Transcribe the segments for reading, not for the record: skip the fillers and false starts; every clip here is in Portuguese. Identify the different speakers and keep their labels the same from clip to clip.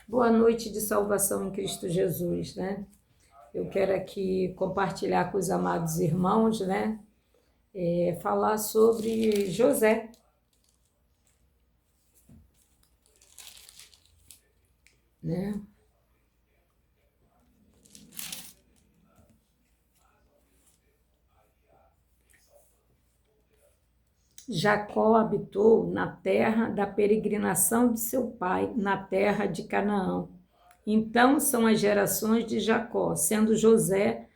Speaker 1: Boa noite de salvação em Cristo Jesus, né? Eu quero aqui compartilhar com os amados irmãos, né? Falar sobre José, né? Jacó habitou na terra da peregrinação de seu pai, na terra de Canaã. Então são as gerações de Jacó, sendo José,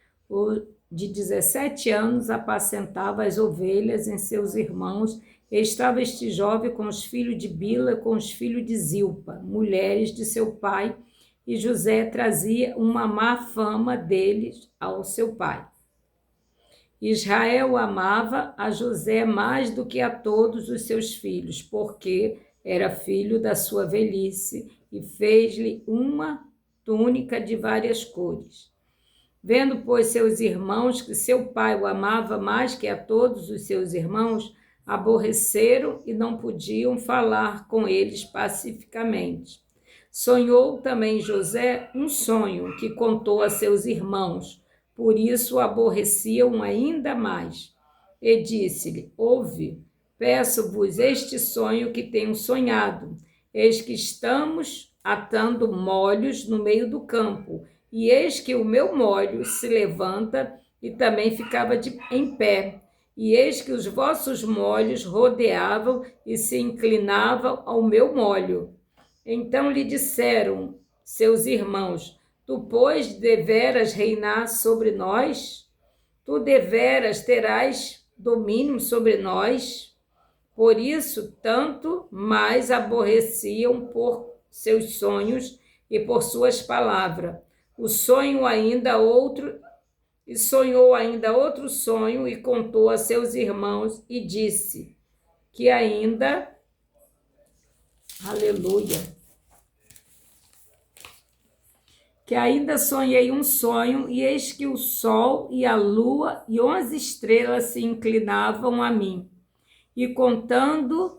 Speaker 1: de 17 anos, apacentava as ovelhas em seus irmãos, e estava este jovem com os filhos de Bila, com os filhos de Zilpa, mulheres de seu pai, e José trazia uma má fama deles ao seu pai. Israel amava a José mais do que a todos os seus filhos, porque era filho da sua velhice, e fez-lhe uma túnica de várias cores. Vendo, pois, seus irmãos que seu pai o amava mais que a todos os seus irmãos, aborreceram e não podiam falar com eles pacificamente. Sonhou também José um sonho que contou a seus irmãos, por isso o aborreciam ainda mais. E disse-lhe: Ouve, peço-vos este sonho que tenho sonhado. Eis que estamos atando molhos no meio do campo, e eis que o meu molho se levanta e também ficava em pé. E eis que os vossos molhos rodeavam e se inclinavam ao meu molho. Então lhe disseram seus irmãos: Tu, pois, deveras reinar sobre nós? Tu deveras terás domínio sobre nós? Por isso, tanto mais aborreciam por seus sonhos e por suas palavras. Sonhou ainda outro sonho e contou a seus irmãos e disse que ainda, aleluia, que ainda sonhei um sonho, e eis que o sol e a lua e 11 estrelas se inclinavam a mim. E contando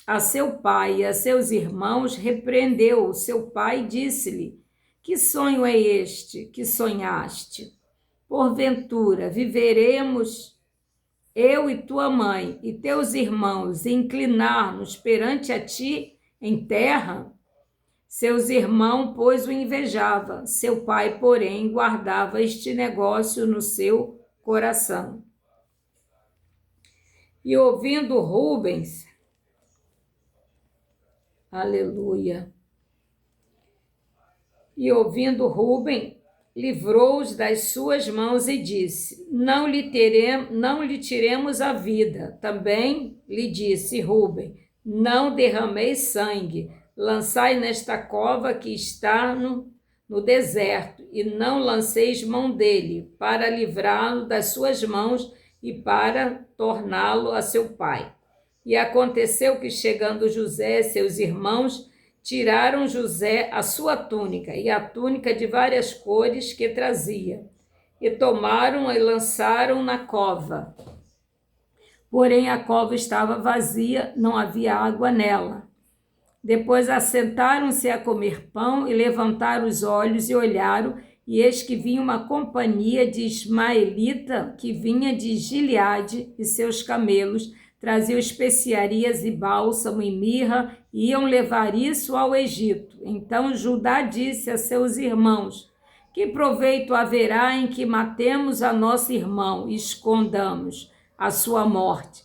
Speaker 1: a seu pai e a seus irmãos, repreendeu o seu pai e disse-lhe: Que sonho é este que sonhaste? Porventura viveremos eu e tua mãe e teus irmãos, e inclinar-nos perante a ti em terra? Seus irmãos, pois, o invejavam. Seu pai, porém, guardava este negócio no seu coração. E ouvindo Rubens, aleluia, e ouvindo Rubem, livrou-os das suas mãos e disse: não lhe tiremos a vida. Também lhe disse Rubem: não derrameis sangue, lançai nesta cova que está no deserto, e não lanceis mão dele, para livrá-lo das suas mãos e para torná-lo a seu pai. E aconteceu que, chegando José e seus irmãos, tiraram José a sua túnica e a túnica de várias cores que trazia, e tomaram e lançaram na cova. Porém, a cova estava vazia, não havia água nela. Depois assentaram-se a comer pão e levantaram os olhos e olharam, e eis que vinha uma companhia de ismaelita que vinha de Gileade, e seus camelos traziam especiarias e bálsamo e mirra, e iam levar isso ao Egito. Então Judá disse a seus irmãos: Que proveito haverá em que matemos a nosso irmão e escondamos a sua morte?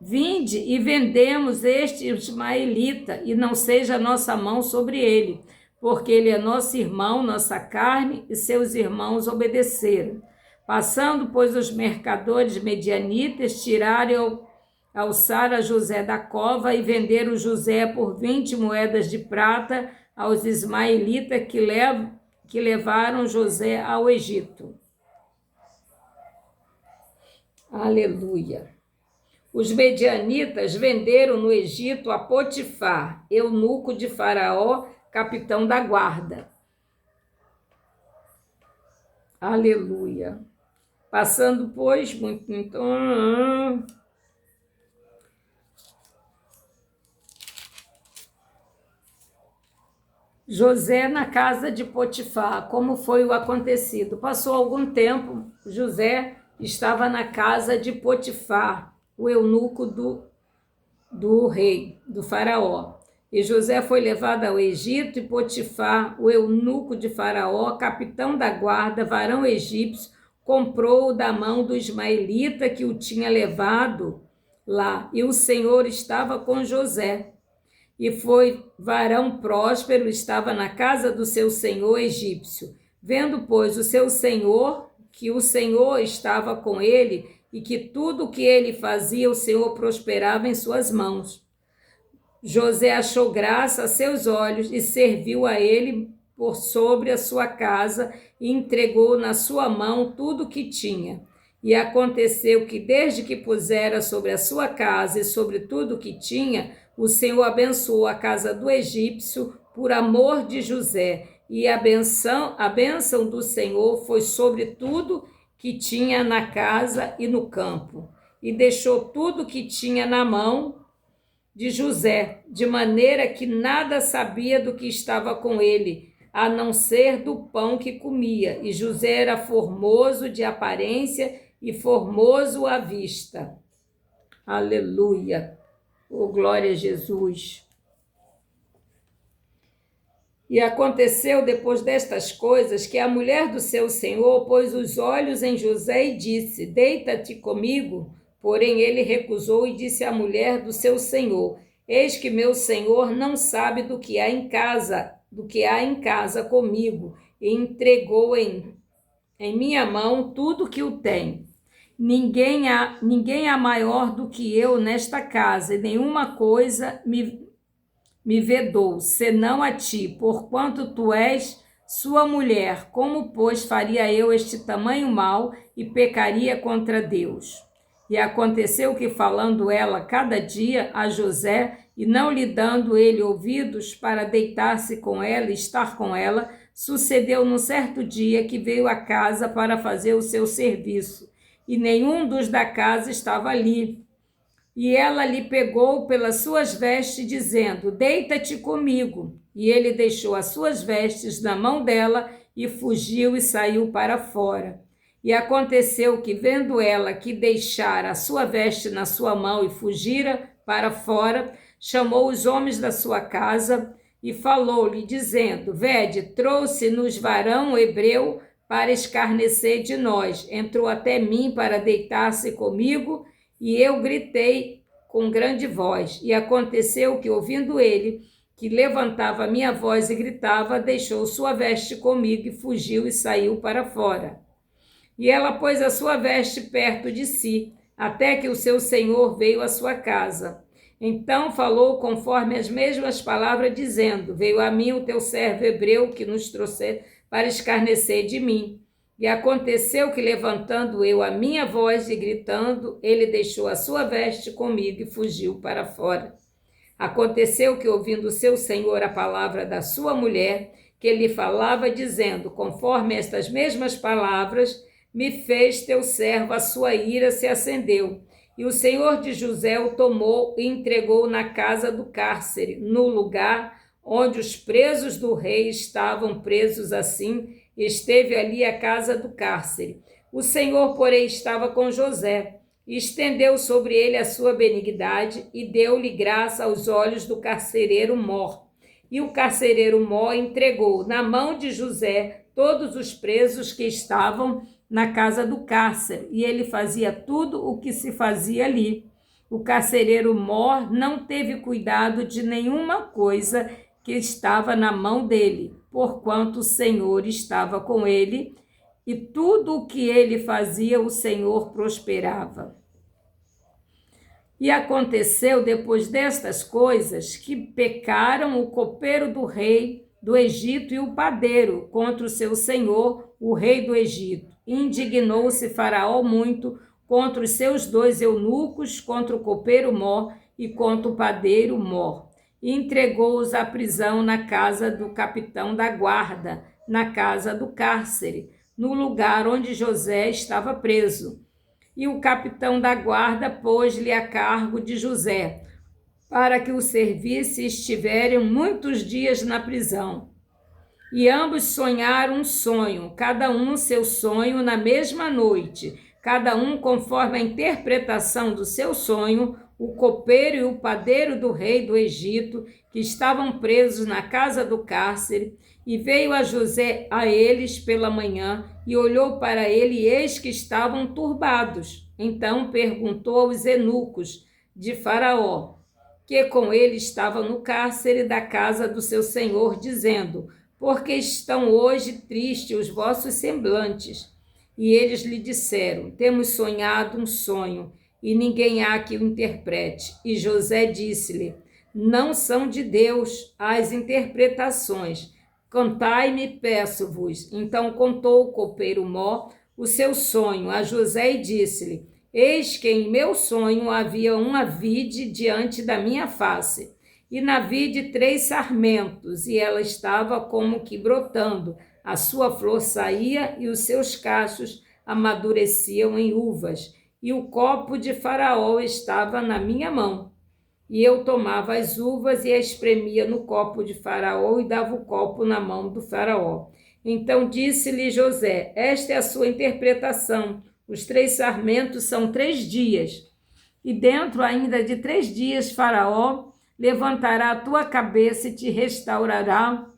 Speaker 1: Vinde e vendemos este ismaelita, e não seja nossa mão sobre ele, porque ele é nosso irmão, nossa carne, e seus irmãos obedeceram. Passando, pois, os mercadores medianitas, tiraram alçaram a José da cova e venderam José por 20 moedas de prata aos ismaelitas que levaram José ao Egito. Aleluia. Os medianitas venderam no Egito a Potifar, eunuco de Faraó, capitão da guarda. Aleluia. Passando, pois, José na casa de Potifar, como foi o acontecido? Passou algum tempo, José estava na casa de Potifar, o eunuco do rei, do faraó. E José foi levado ao Egito, e Potifar, o eunuco de Faraó, capitão da guarda, varão egípcio, comprou-o da mão do ismaelita que o tinha levado lá. E o Senhor estava com José. E foi varão próspero, estava na casa do seu senhor egípcio. Vendo, pois, o seu senhor, que o Senhor estava com ele, e que tudo o que ele fazia, o Senhor prosperava em suas mãos. José achou graça a seus olhos e serviu a ele por sobre a sua casa e entregou na sua mão tudo o que tinha. E aconteceu que, desde que pusera sobre a sua casa e sobre tudo o que tinha, o Senhor abençoou a casa do egípcio por amor de José. E a bênção do Senhor foi sobre tudo que tinha na casa e no campo. E deixou tudo que tinha na mão de José, de maneira que nada sabia do que estava com ele, a não ser do pão que comia. E José era formoso de aparência e formoso à vista. Aleluia! Oh, glória a Jesus! E aconteceu depois destas coisas que a mulher do seu senhor pôs os olhos em José e disse: Deita-te comigo. Porém ele recusou e disse à mulher do seu senhor: Eis que meu senhor não sabe do que há em casa comigo, e entregou em minha mão tudo que o tem. Ninguém há maior do que eu nesta casa, e nenhuma coisa me vedou, senão a ti, porquanto tu és sua mulher. Como, pois, faria eu este tamanho mal e pecaria contra Deus? E aconteceu que, falando ela cada dia a José, e não lhe dando ele ouvidos para deitar-se com ela e estar com ela, sucedeu num certo dia que veio à casa para fazer o seu serviço, e nenhum dos da casa estava ali. E ela lhe pegou pelas suas vestes, dizendo: Deita-te comigo. E ele deixou as suas vestes na mão dela e fugiu e saiu para fora. E aconteceu que, vendo ela que deixara a sua veste na sua mão e fugira para fora, chamou os homens da sua casa e falou-lhe, dizendo: Vede, trouxe-nos varão hebreu para escarnecer de nós. Entrou até mim para deitar-se comigo, e eu gritei com grande voz. E aconteceu que, ouvindo ele, que levantava a minha voz e gritava, deixou sua veste comigo e fugiu e saiu para fora. E ela pôs a sua veste perto de si, até que o seu senhor veio à sua casa. Então falou conforme as mesmas palavras, dizendo: Veio a mim o teu servo hebreu que nos trouxe para escarnecer de mim. E aconteceu que, levantando eu a minha voz e gritando, ele deixou a sua veste comigo e fugiu para fora. Aconteceu que, ouvindo o seu senhor a palavra da sua mulher, que lhe falava, dizendo, conforme estas mesmas palavras, me fez teu servo, a sua ira se acendeu. E o senhor de José o tomou e entregou na casa do cárcere, no lugar onde os presos do rei estavam presos assim, esteve ali a casa do cárcere. O Senhor, porém, estava com José, e estendeu sobre ele a sua benignidade, e deu-lhe graça aos olhos do carcereiro Mor. E o carcereiro Mor entregou na mão de José todos os presos que estavam na casa do cárcere, e ele fazia tudo o que se fazia ali. O carcereiro Mor não teve cuidado de nenhuma coisa que estava na mão dele, porquanto o Senhor estava com ele, e tudo o que ele fazia, o Senhor prosperava. E aconteceu depois destas coisas que pecaram o copeiro do rei do Egito e o padeiro contra o seu senhor, o rei do Egito. Indignou-se Faraó muito contra os seus 2 eunucos, contra o copeiro Mor e contra o padeiro Mor. E entregou-os à prisão na casa do capitão da guarda, na casa do cárcere, no lugar onde José estava preso. E o capitão da guarda pôs-lhe a cargo de José, para que o servisse e estiverem muitos dias na prisão. E ambos sonharam um sonho, cada um seu sonho na mesma noite, cada um conforme a interpretação do seu sonho. O copeiro e o padeiro do rei do Egito, que estavam presos na casa do cárcere, e veio a José a eles pela manhã, e olhou para ele, e eis que estavam turbados. Então perguntou aos eunucos de Faraó, que com ele estavam no cárcere da casa do seu senhor, dizendo: porque estão hoje tristes os vossos semblantes? E eles lhe disseram: temos sonhado um sonho, e ninguém há que o interprete. E José disse-lhe: não são de Deus as interpretações. Cantai-me, peço-vos. Então contou o copeiro Mó o seu sonho a José e disse-lhe: eis que em meu sonho havia uma vide diante da minha face, e na vide 3 sarmentos, e ela estava como que brotando, a sua flor saía e os seus cachos amadureciam em uvas, e o copo de Faraó estava na minha mão. E eu tomava as uvas e as espremia no copo de Faraó e dava o copo na mão do Faraó. Então disse-lhe José: esta é a sua interpretação. Os 3 sarmentos são 3 dias. E dentro ainda de 3 dias Faraó levantará a tua cabeça e te restaurará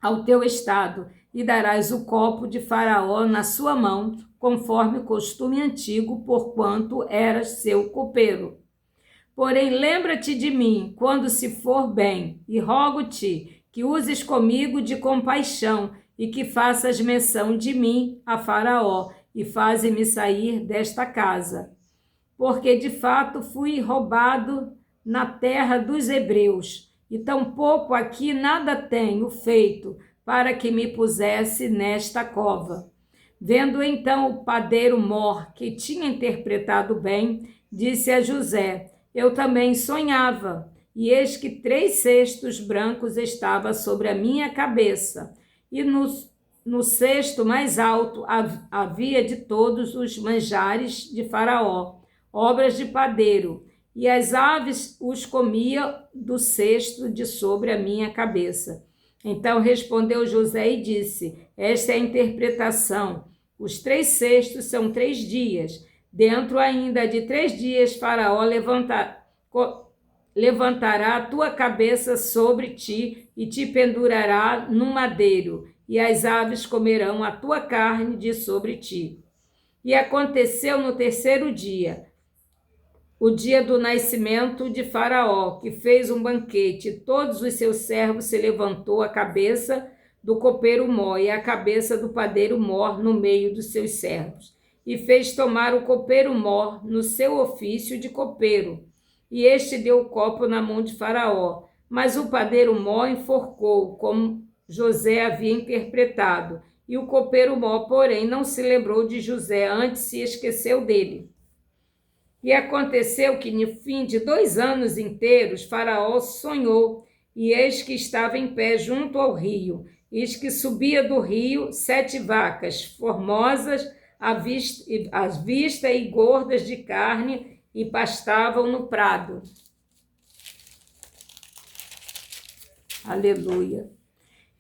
Speaker 1: ao teu estado, e darás o copo de Faraó na sua mão, conforme o costume antigo, porquanto eras seu copeiro. Porém, lembra-te de mim, quando se for bem, e rogo-te que uses comigo de compaixão, e que faças menção de mim a Faraó, e faze-me sair desta casa. Porque, de fato, fui roubado na terra dos hebreus, e tampouco aqui nada tenho feito para que me pusesse nesta cova. Vendo então o padeiro Mor, que tinha interpretado bem, disse a José: eu também sonhava, e eis que 3 cestos brancos estavam sobre a minha cabeça, e no cesto mais alto havia de todos os manjares de Faraó, obras de padeiro, e as aves os comiam do cesto de sobre a minha cabeça. Então respondeu José e disse: esta é a interpretação. Os 3 cestos são 3 dias. Dentro ainda de 3 dias Faraó levantará a tua cabeça sobre ti e te pendurará no madeiro, e as aves comerão a tua carne de sobre ti. E aconteceu no 3º dia, o dia do nascimento de Faraó, que fez um banquete, e todos os seus servos se levantou a cabeça do copeiro Mó e a cabeça do padeiro Mor no meio dos seus servos, e fez tomar o copeiro Mor no seu ofício de copeiro, e este deu o copo na mão de Faraó, mas o padeiro Mó enforcou, como José havia interpretado, e o copeiro Mó, porém, não se lembrou de José, antes se esqueceu dele. E aconteceu que, no fim de 2 anos inteiros, Faraó sonhou, e eis que estava em pé junto ao rio, eis que subia do rio 7 vacas, formosas à vista e gordas de carne, e pastavam no prado. Aleluia.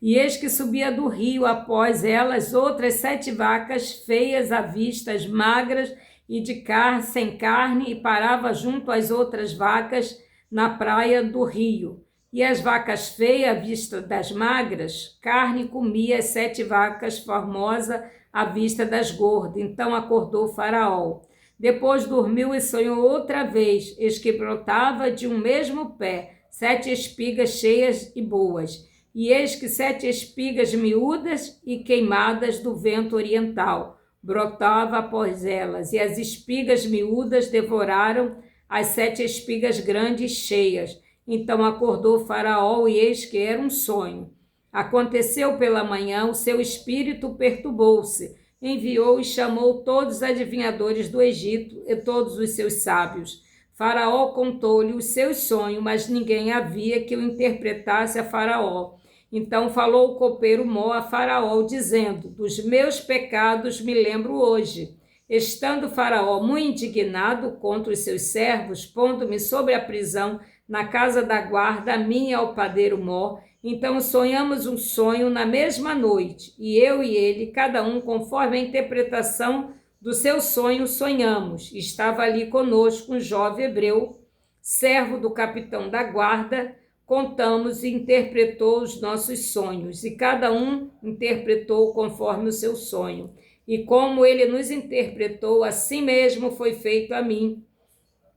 Speaker 1: E eis que subia do rio após elas outras 7 vacas feias à vista, magras e de sem carne, e parava junto às outras vacas na praia do rio. E as vacas feias, à vista das magras, carne comia as 7 vacas formosas à vista das gordas. Então acordou Faraó. Depois dormiu e sonhou outra vez, eis que brotava de um mesmo pé 7 espigas cheias e boas. E eis que 7 espigas miúdas e queimadas do vento oriental brotava após elas, e as espigas miúdas devoraram as 7 espigas grandes cheias. Então acordou Faraó, e eis que era um sonho. Aconteceu pela manhã, o seu espírito perturbou-se, enviou e chamou todos os adivinhadores do Egito e todos os seus sábios. Faraó contou-lhe os seus sonhos, mas ninguém havia que o interpretasse a Faraó. Então falou o copeiro Mó a Faraó, dizendo: dos meus pecados me lembro hoje. Estando Faraó muito indignado contra os seus servos, pondo-me sobre a prisão na casa da guarda, a mim e ao padeiro Mó, Então sonhamos um sonho na mesma noite, e eu e ele, cada um conforme a interpretação do seu sonho, sonhamos. Estava ali conosco um jovem hebreu, servo do capitão da guarda. Contamos e interpretou os nossos sonhos, e cada um interpretou conforme o seu sonho. E como ele nos interpretou, assim mesmo foi feito a mim.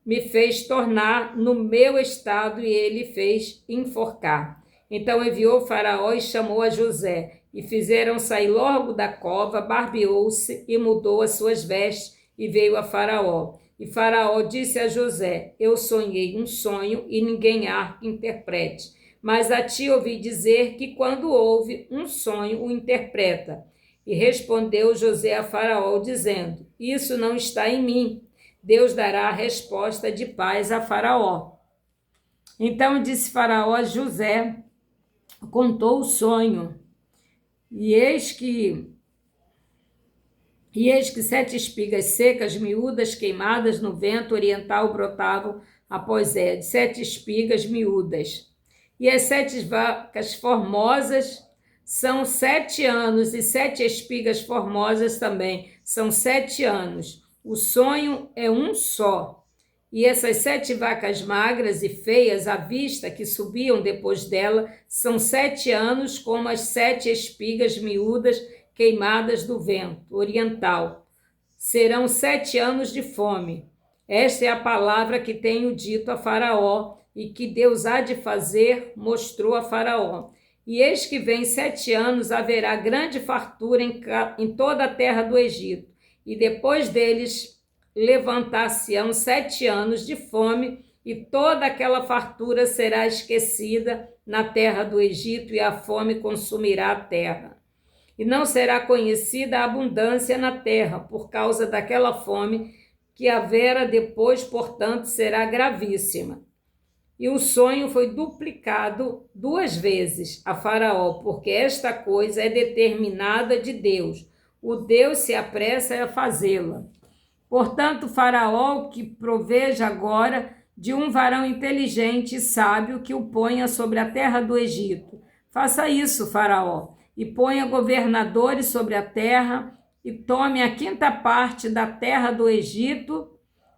Speaker 1: Me fez tornar no meu estado e ele fez enforcar. Então enviou Faraó e chamou a José, e fizeram sair logo da cova, barbeou-se e mudou as suas vestes, e veio a Faraó. E Faraó disse a José: eu sonhei um sonho e ninguém há que interprete. Mas a ti ouvi dizer que quando ouve um sonho o interpreta. E respondeu José a Faraó, dizendo: isso não está em mim. Deus dará a resposta de paz a Faraó. Então disse Faraó a José, contou o sonho, e eis que 7 espigas secas, miúdas, queimadas no vento oriental, brotavam após ela, 7 espigas miúdas. E as 7 vacas formosas são 7 anos, e 7 espigas formosas também são 7 anos. O sonho é um só. E essas 7 vacas magras e feias à vista que subiam depois dela são 7 anos, como as 7 espigas miúdas queimadas do vento oriental. Serão 7 anos de fome. Esta é a palavra que tenho dito a Faraó, e que Deus há de fazer, mostrou a Faraó. E eis que vem 7 anos, haverá grande fartura em toda a terra do Egito. E depois deles levantar-se-ão 7 anos de fome, e toda aquela fartura será esquecida na terra do Egito, e a fome consumirá a terra. E não será conhecida a abundância na terra, por causa daquela fome que haverá depois, portanto, será gravíssima. E o sonho foi duplicado 2 vezes a Faraó, porque esta coisa é determinada de Deus. O Deus se apressa a fazê-la. Portanto, Faraó, que proveja agora de um varão inteligente e sábio que o ponha sobre a terra do Egito. Faça isso, Faraó, e ponha governadores sobre a terra, e tome a 5ª parte da terra do Egito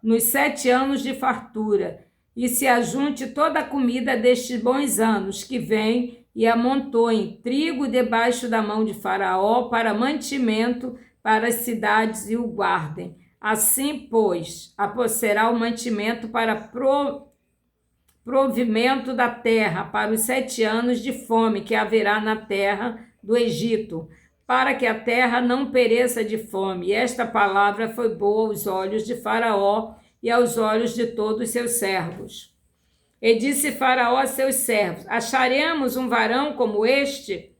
Speaker 1: nos 7 anos de fartura, e se ajunte toda a comida destes bons anos que vem, e amontoem trigo debaixo da mão de Faraó para mantimento para as cidades, e o guardem. Assim, pois, será o mantimento para provimento da terra, para os 7 anos de fome que haverá na terra do Egito, para que a terra não pereça de fome. E esta palavra foi boa aos olhos de Faraó e aos olhos de todos os seus servos. E disse Faraó a seus servos: acharemos um varão como este,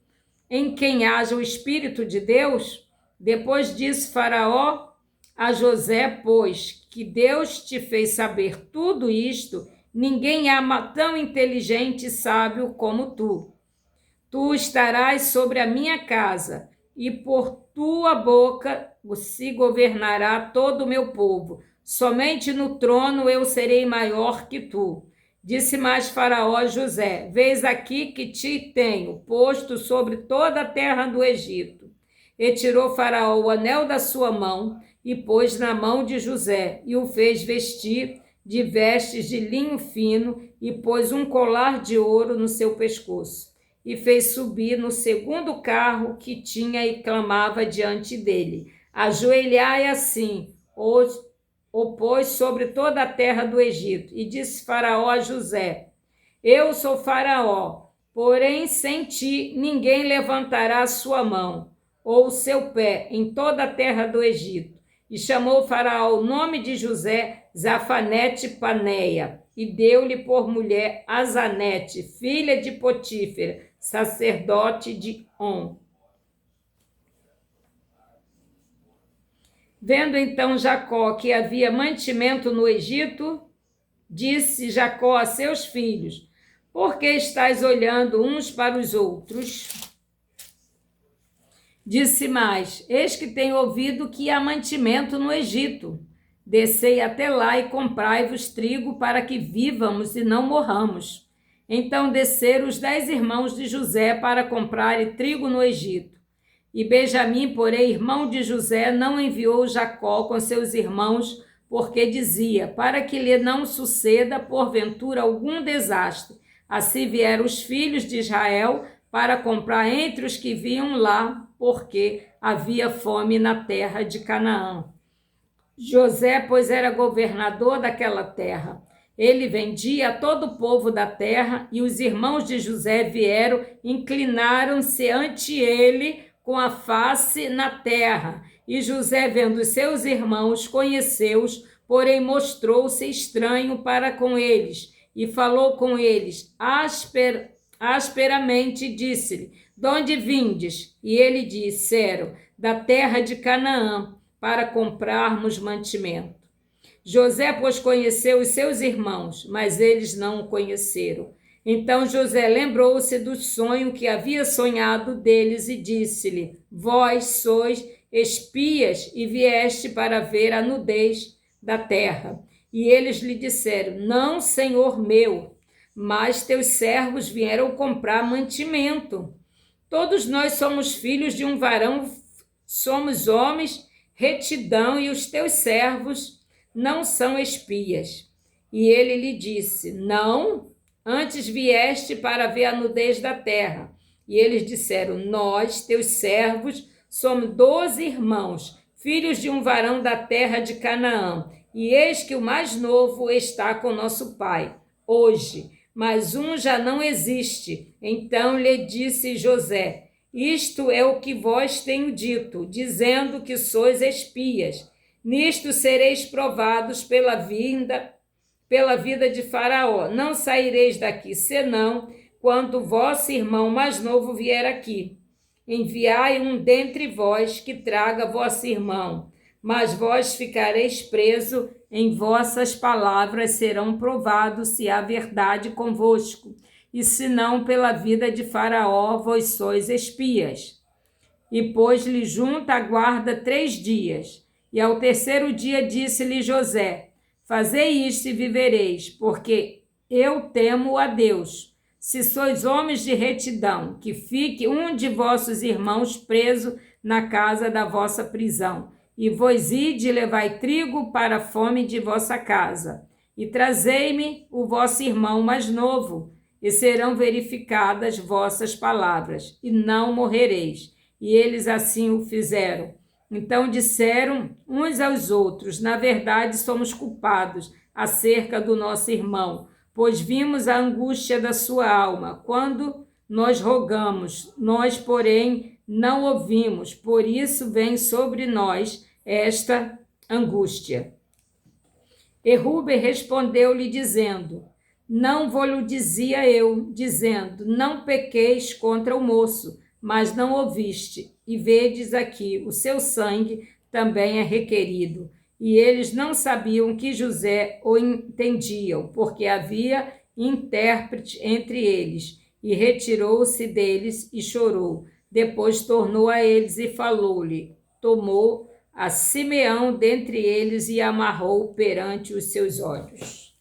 Speaker 1: em quem haja o Espírito de Deus? Depois disse Faraó a José: pois que Deus te fez saber tudo isto, ninguém há tão inteligente e sábio como tu. Tu estarás sobre a minha casa, e por tua boca se governará todo o meu povo. Somente no trono eu serei maior que tu. Disse mais Faraó a José: vês aqui que te tenho posto sobre toda a terra do Egito. E tirou Faraó o anel da sua mão, e pôs na mão de José, e o fez vestir de vestes de linho fino, e pôs um colar de ouro no seu pescoço. E fez subir no 2º carro que tinha, e clamava diante dele: ajoelhai assim, o pôs sobre toda a terra do Egito. E disse Faraó a José: eu sou Faraó, porém sem ti ninguém levantará a sua mão ou o seu pé em toda a terra do Egito. E chamou Faraó o nome de José Zafanete Paneia, e deu-lhe por mulher Azanete, filha de Potífera, sacerdote de On. Vendo então Jacó que havia mantimento no Egito, disse Jacó a seus filhos: por que estáis olhando uns para os outros? Disse mais: eis que tenho ouvido que há mantimento no Egito. Descei até lá e comprai-vos trigo para que vivamos e não morramos. Então desceram os 10 irmãos de José para comprarem trigo no Egito. E Benjamim, porém, irmão de José, não enviou Jacó com seus irmãos, porque dizia, para que lhe não suceda, porventura, algum desastre. Assim vieram os filhos de Israel para comprar entre os que vinham lá, porque havia fome na terra de Canaã. José, pois, era governador daquela terra. Ele vendia a todo o povo da terra, e os irmãos de José vieram, inclinaram-se ante ele com a face na terra. E José, vendo seus irmãos, conheceu-os, porém mostrou-se estranho para com eles, e falou com eles asperamente, disse-lhe, de onde vindes? E ele disseram, da terra de Canaã, para comprarmos mantimento. José, pois, conheceu os seus irmãos, mas eles não o conheceram. Então José lembrou-se do sonho que havia sonhado deles e disse-lhe, vós sois espias e vieste para ver a nudez da terra. E eles lhe disseram, não, senhor meu, mas teus servos vieram comprar mantimento. Todos nós somos filhos de um varão, somos homens, retidão, e os teus servos não são espias. E ele lhe disse, não, antes vieste para ver a nudez da terra. E eles disseram, nós, teus servos, somos 12 irmãos, filhos de um varão da terra de Canaã. E eis que o mais novo está com nosso pai, hoje, mas um já não existe. Então lhe disse José, isto é o que vós tenho dito, dizendo que sois espias. Nisto sereis provados pela vida de Faraó. Não saireis daqui, senão quando vosso irmão mais novo vier aqui. Enviai um dentre vós que traga vosso irmão, mas vós ficareis preso, em vossas palavras serão provados se há verdade convosco, e se não, pela vida de Faraó, vós sois espias. E pôs-lhe junto a guarda 3 dias, e ao terceiro dia disse-lhe José, fazei isto e vivereis, porque eu temo a Deus. Se sois homens de retidão, que fique um de vossos irmãos preso na casa da vossa prisão, e vós ide e levai trigo para a fome de vossa casa, e trazei-me o vosso irmão mais novo, e serão verificadas vossas palavras, e não morrereis. E eles assim o fizeram. Então disseram uns aos outros, na verdade somos culpados acerca do nosso irmão, pois vimos a angústia da sua alma, quando nós rogamos, nós, porém, não ouvimos, por isso vem sobre nós esta angústia. E Rúben respondeu-lhe dizendo, não vou-lhe dizia eu, dizendo, não pequeis contra o moço, mas não ouviste, e vedes aqui, o seu sangue também é requerido. E eles não sabiam que José o entendiam, porque havia intérprete entre eles, e retirou-se deles e chorou. Depois tornou a eles e falou-lhe, tomou a Simeão dentre eles e amarrou perante os seus olhos.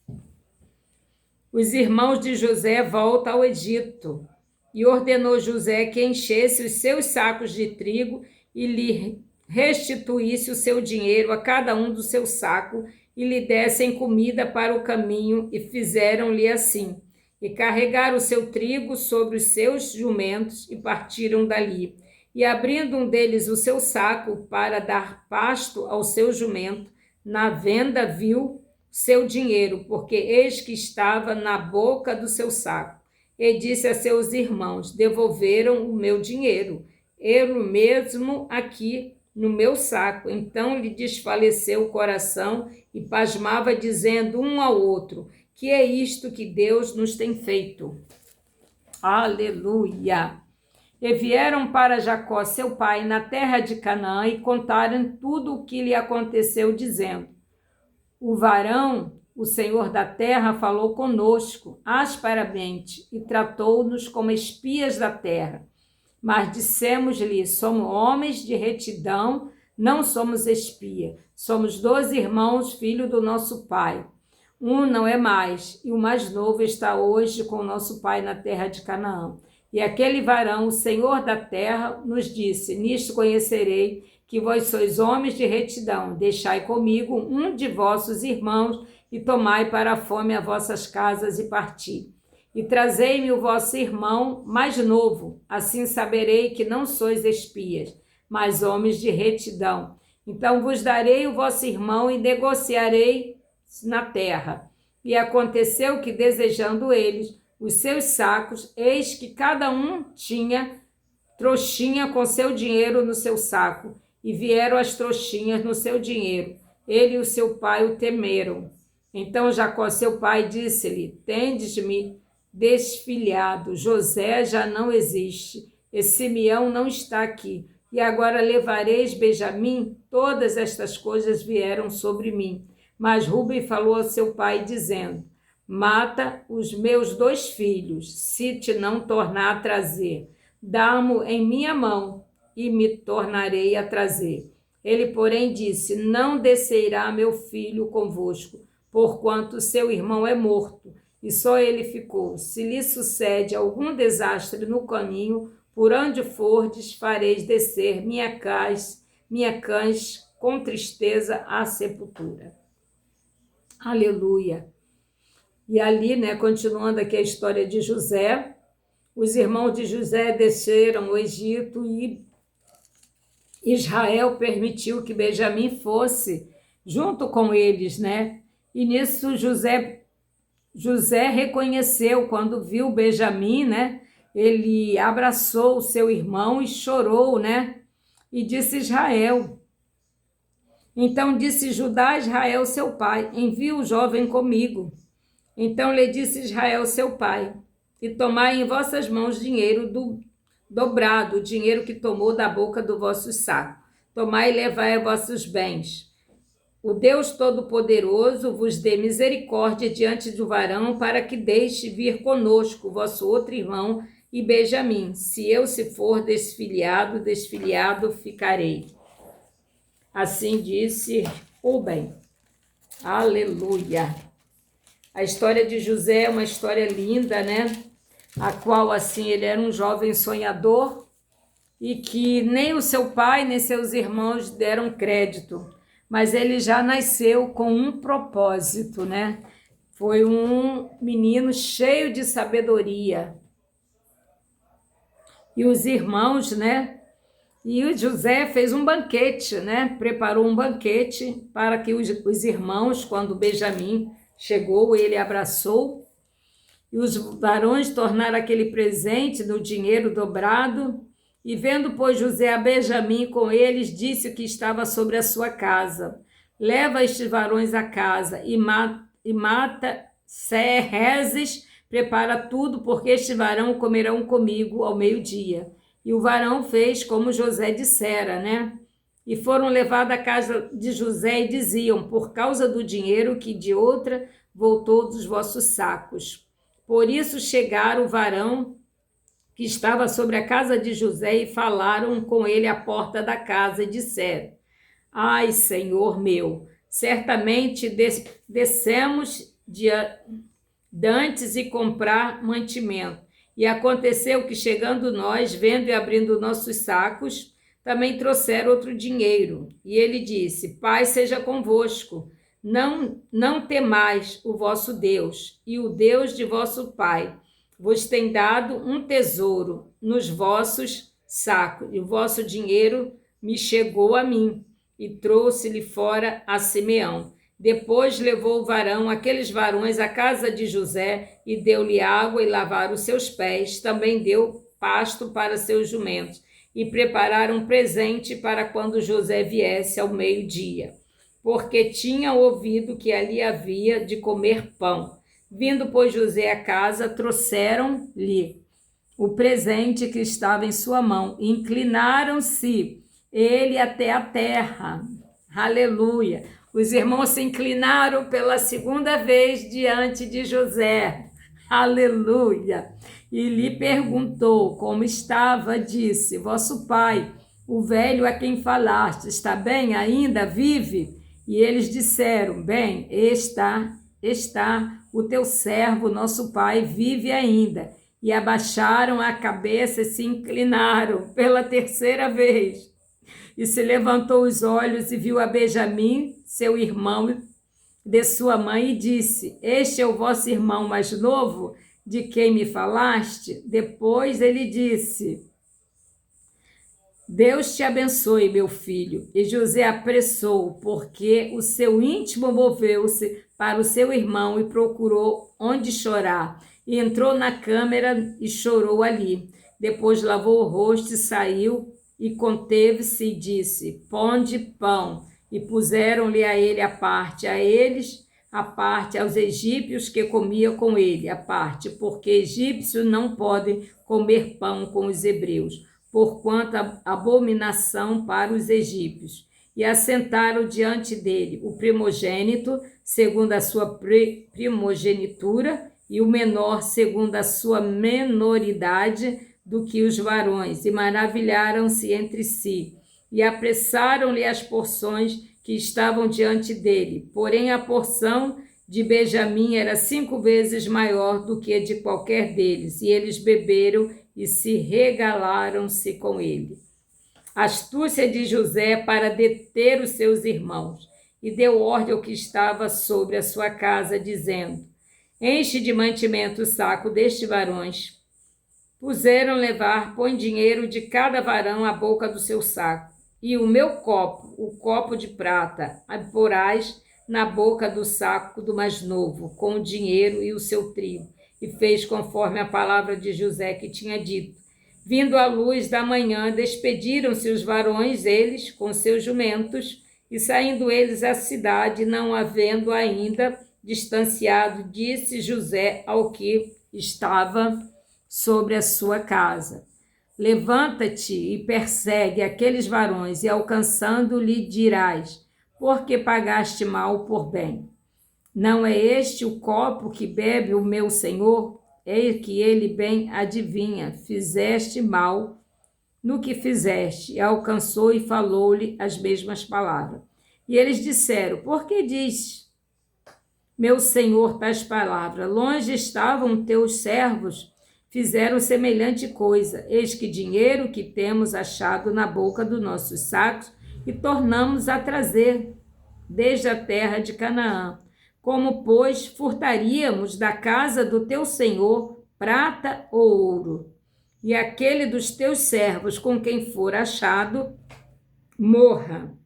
Speaker 1: Os irmãos de José voltam ao Egito, e ordenou José que enchesse os seus sacos de trigo e lhe restituísse o seu dinheiro a cada um do seu saco e lhe dessem comida para o caminho, e fizeram-lhe assim. E carregaram o seu trigo sobre os seus jumentos e partiram dali. E abrindo um deles o seu saco para dar pasto ao seu jumento, na venda viu seu dinheiro, porque eis que estava na boca do seu saco. E disse a seus irmãos, devolveram o meu dinheiro, eu mesmo aqui no meu saco. Então lhe desfaleceu o coração e pasmava, dizendo um ao outro, que é isto que Deus nos tem feito? Aleluia! E vieram para Jacó, seu pai, na terra de Canaã, e contaram tudo o que lhe aconteceu, dizendo, o varão, o Senhor da terra, falou conosco asperamente e tratou-nos como espias da terra. Mas dissemos-lhe, somos homens de retidão, não somos espia. Somos 12 irmãos, filho do nosso pai. Um não é mais, e o mais novo está hoje com nosso pai na terra de Canaã. E aquele varão, o Senhor da terra, nos disse: nisto conhecerei que vós sois homens de retidão. Deixai comigo um de vossos irmãos e tomai para a fome as vossas casas e parti. E trazei-me o vosso irmão mais novo, assim saberei que não sois espias, mas homens de retidão. Então vos darei o vosso irmão e negociarei na terra. E aconteceu que, desejando eles os seus sacos, eis que cada um tinha trouxinha com seu dinheiro no seu saco, e vieram as trouxinhas no seu dinheiro. Ele e o seu pai o temeram. Então Jacó, seu pai, disse-lhe: tendes-me desfilhado, José já não existe, e Simeão não está aqui, e agora levareis Benjamim? Todas estas coisas vieram sobre mim. Mas Rúben falou ao seu pai, dizendo: mata os meus 2 filhos, se te não tornar a trazer. Dá-mo em minha mão, e me tornarei a trazer. Ele, porém, disse: não descerá meu filho convosco, porquanto seu irmão é morto, e só ele ficou. Se lhe sucede algum desastre no caminho, por onde fordes, fareis descer minha cães com tristeza à sepultura. Aleluia. E ali, continuando aqui a história de José, os irmãos de José desceram o Egito e Israel permitiu que Benjamim fosse junto com eles, E nisso José reconheceu, quando viu Benjamim, ele abraçou o seu irmão e chorou, E disse Israel. Então disse Judá a Israel, seu pai: envia o jovem comigo. Então lhe disse Israel, seu pai: e tomai em vossas mãos dinheiro dobrado, o dinheiro que tomou da boca do vosso saco. Tomai e levai vossos bens. O Deus Todo-Poderoso vos dê misericórdia diante do varão, para que deixe vir conosco vosso outro irmão e Benjamim. Se eu se for desfilhado ficarei. Assim disse Rúben. Aleluia. A história de José é uma história linda, A qual, assim, ele era um jovem sonhador e que nem o seu pai nem seus irmãos deram crédito, mas ele já nasceu com um propósito, Foi um menino cheio de sabedoria. E os irmãos, E o José fez um banquete, Preparou um banquete para que os irmãos, quando Benjamim chegou, ele abraçou. E os varões tornaram aquele presente no dinheiro dobrado. E vendo, pois, José a Benjamim com eles, disse o que estava sobre a sua casa: leva estes varões à casa e mata rezes, prepara tudo, porque este varão comerão comigo ao meio-dia. E o varão fez como José dissera, E foram levados à casa de José e diziam: por causa do dinheiro que de outra voltou dos vossos sacos. Por isso chegaram o varão que estava sobre a casa de José e falaram com ele à porta da casa e disseram: ai, Senhor meu, certamente descemos dantes e comprar mantimento. E aconteceu que, chegando nós, vendo e abrindo nossos sacos, também trouxeram outro dinheiro. E ele disse: Pai seja convosco, não temais o vosso Deus, e o Deus de vosso pai vos tem dado um tesouro nos vossos sacos, e o vosso dinheiro me chegou a mim, e trouxe-lhe fora a Simeão. Depois levou o varão, aqueles varões, à casa de José, e deu-lhe água e lavaram os seus pés. Também deu pasto para seus jumentos, e prepararam um presente para quando José viesse ao meio-dia, porque tinham ouvido que ali havia de comer pão. Vindo, pois, José à casa, trouxeram-lhe o presente que estava em sua mão. Inclinaram-se ele até a terra. Aleluia! Os irmãos se inclinaram pela segunda vez diante de José. Aleluia! E lhe perguntou como estava. Disse: vosso pai, o velho a quem falaste, está bem ainda? Vive? E eles disseram: bem, está está? O teu servo, nosso pai, vive ainda. E abaixaram a cabeça e se inclinaram pela terceira vez. E se levantou os olhos e viu a Benjamim, seu irmão, de sua mãe, e disse: Este é o vosso irmão mais novo, de quem me falaste? Depois ele disse: Deus te abençoe, meu filho. E José apressou, porque o seu íntimo moveu-se para o seu irmão e procurou onde chorar. E entrou na câmara e chorou ali. Depois lavou o rosto e saiu, e conteve-se e disse: Ponde pão. E puseram-lhe a ele a eles a parte, aos egípcios que comia com ele a parte, porque egípcios não podem comer pão com os hebreus, porquanto abominação para os egípcios. E assentaram diante dele o primogênito, segundo a sua primogenitura, e o menor, segundo a sua menoridade, do que os varões, e maravilharam-se entre si, e apressaram-lhe as porções que estavam diante dele. Porém, a porção de Benjamim era 5 vezes maior do que a de qualquer deles, e eles beberam e se regalaram-se com ele. Astúcia de José para deter os seus irmãos, e deu ordem ao que estava sobre a sua casa, dizendo: Enche de mantimento o saco destes varões. Puseram levar, põe dinheiro de cada varão à boca do seu saco. E o meu copo, o copo de prata, porás na boca do saco do mais novo, com o dinheiro e o seu trigo. E fez conforme a palavra de José que tinha dito. Vindo à luz da manhã, despediram-se os varões, eles, com seus jumentos, e saindo eles à cidade, não havendo ainda distanciado, disse José ao que estava sobre a sua casa: Levanta-te e persegue aqueles varões, e alcançando-lhe dirás: Porque pagaste mal por bem? Não é este o copo que bebe o meu senhor? Eis que ele bem adivinha, fizeste mal no que fizeste. E alcançou e falou-lhe as mesmas palavras. E eles disseram: Por que diz meu senhor tais palavras? Longe estavam teus servos, fizeram semelhante coisa. Eis que dinheiro que temos achado na boca dos nossos sacos, e tornamos a trazer desde a terra de Canaã. Como, pois, furtaríamos da casa do teu senhor prata ou ouro? E aquele dos teus servos com quem for achado, morra,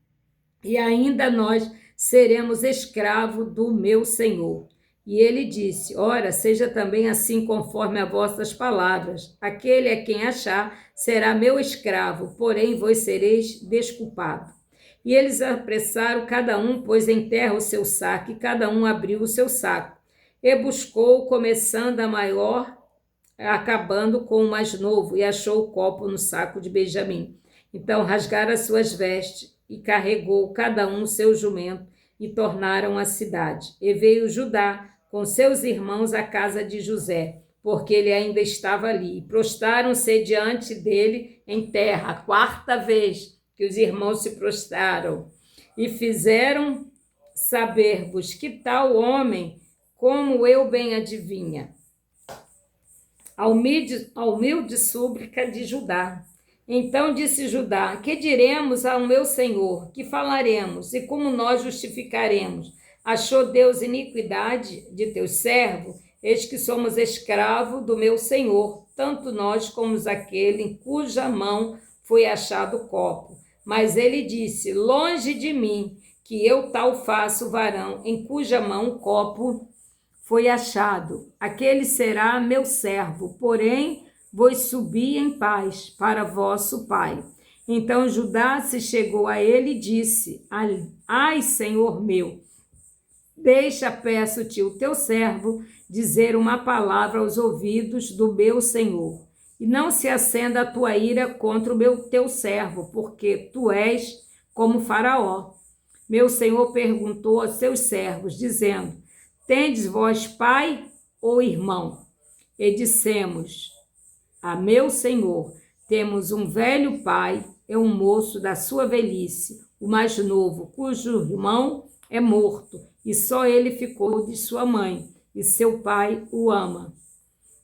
Speaker 1: e ainda nós seremos escravos do meu senhor. E ele disse: Ora, seja também assim conforme a vossas palavras. Aquele a quem achar será meu escravo, porém vós sereis desculpado. E eles apressaram, cada um pôs em terra o seu saco, e cada um abriu o seu saco. E buscou, começando a maior, acabando com o mais novo, e achou o copo no saco de Benjamim. Então rasgaram as suas vestes, e carregou cada um o seu jumento, e tornaram à cidade. E veio Judá com seus irmãos à casa de José, porque ele ainda estava ali. E prostraram-se diante dele em terra, a 4ª vez que os irmãos se prostraram, e fizeram saber-vos que tal homem, como eu bem adivinha. A humilde súplica de Judá. Então disse Judá: Que diremos ao meu senhor? Que falaremos? E como nós justificaremos? Achou Deus iniquidade de teu servo? Eis que somos escravos do meu senhor, tanto nós como aquele em cuja mão foi achado o copo. Mas ele disse: Longe de mim, que eu tal faço varão, em cuja mão o copo foi achado. Aquele será meu servo, porém vos subi em paz para vosso pai. Então Judá se chegou a ele e disse: Ai, senhor meu, deixa, peço-te, o teu servo dizer uma palavra aos ouvidos do meu senhor. E não se acenda a tua ira contra o teu servo, porque tu és como Faraó. Meu senhor perguntou aos seus servos, dizendo: Tendes vós pai ou irmão? E dissemos a meu senhor: Temos um velho pai, é um moço da sua velhice, o mais novo, cujo irmão é morto, e só ele ficou de sua mãe, e seu pai o ama.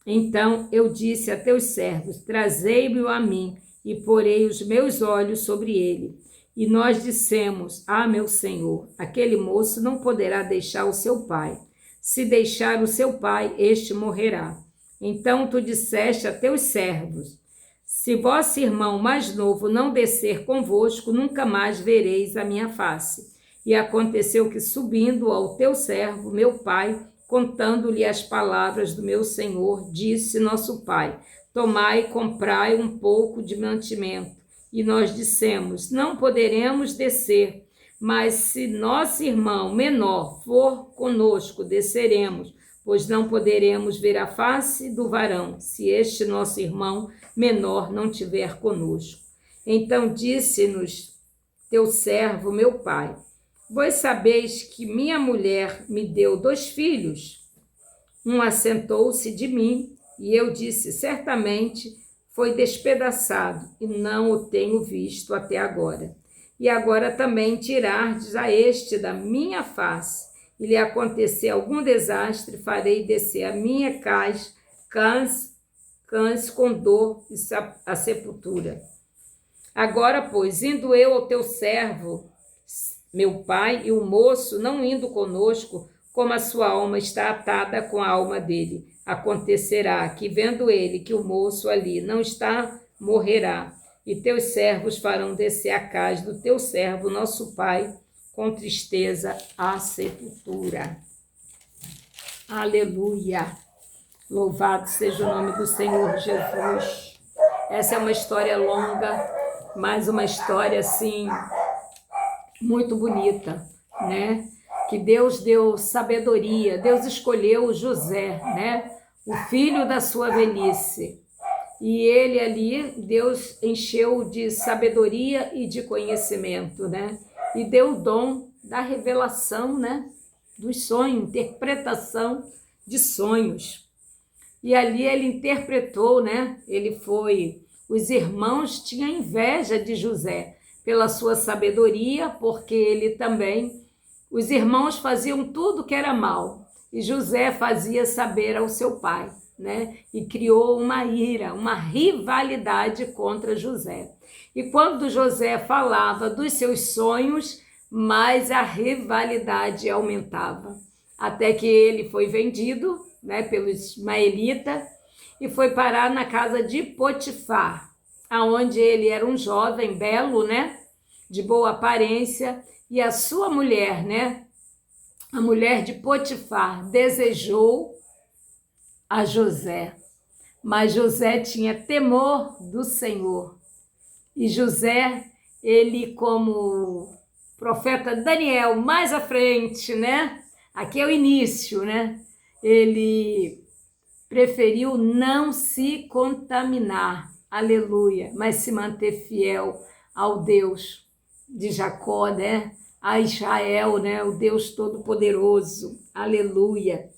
Speaker 1: Então eu disse a teus servos: trazei-me-o a mim, e porei os meus olhos sobre ele. E nós dissemos: ah, meu senhor, aquele moço não poderá deixar o seu pai. Se deixar o seu pai, este morrerá. Então tu disseste a teus servos: se vosso irmão mais novo não descer convosco, nunca mais vereis a minha face. E aconteceu que, subindo ao teu servo, meu pai, contando-lhe as palavras do meu senhor, disse nosso pai: tomai e comprai um pouco de mantimento. E nós dissemos: não poderemos descer, mas se nosso irmão menor for conosco, desceremos, pois não poderemos ver a face do varão, se este nosso irmão menor não tiver conosco. Então disse-nos teu servo, meu pai: vós sabeis que minha mulher me deu 2 filhos. Um assentou-se de mim, e eu disse: certamente foi despedaçado, e não o tenho visto até agora. E agora também tirardes a este da minha face, e lhe acontecer algum desastre, farei descer a minha cães com dor e a sepultura. Agora, pois, indo eu ao teu servo, meu pai, e o moço, não indo conosco, como a sua alma está atada com a alma dele, acontecerá que, vendo ele que o moço ali não está, morrerá. E teus servos farão descer a casa do teu servo, nosso pai, com tristeza à sepultura. Aleluia! Louvado seja o nome do Senhor Jesus. Essa é uma história longa, mas uma história, assim, muito bonita, né? Que Deus deu sabedoria, Deus escolheu José, né? O filho da sua velhice. E ele ali, Deus encheu de sabedoria e de conhecimento, né? E deu o dom da revelação, né? Dos sonhos, interpretação de sonhos. E ali ele interpretou, né? Os irmãos tinham inveja de José pela sua sabedoria, porque ele também, os irmãos faziam tudo que era mal, e José fazia saber ao seu pai, né? E criou uma ira, uma rivalidade contra José. E quando José falava dos seus sonhos, mais a rivalidade aumentava, até que ele foi vendido, né, pelos ismaelitas, e foi parar na casa de Potifar, aonde ele era um jovem belo, né, de boa aparência, e a sua mulher, né, a mulher de Potifar, desejou a José, mas José tinha temor do Senhor. E José, ele, como profeta Daniel, mais à frente, né, aqui é o início, né, ele preferiu não se contaminar, aleluia, mas se manter fiel ao Deus de Jacó, né? A Israel, né? O Deus Todo-Poderoso, aleluia.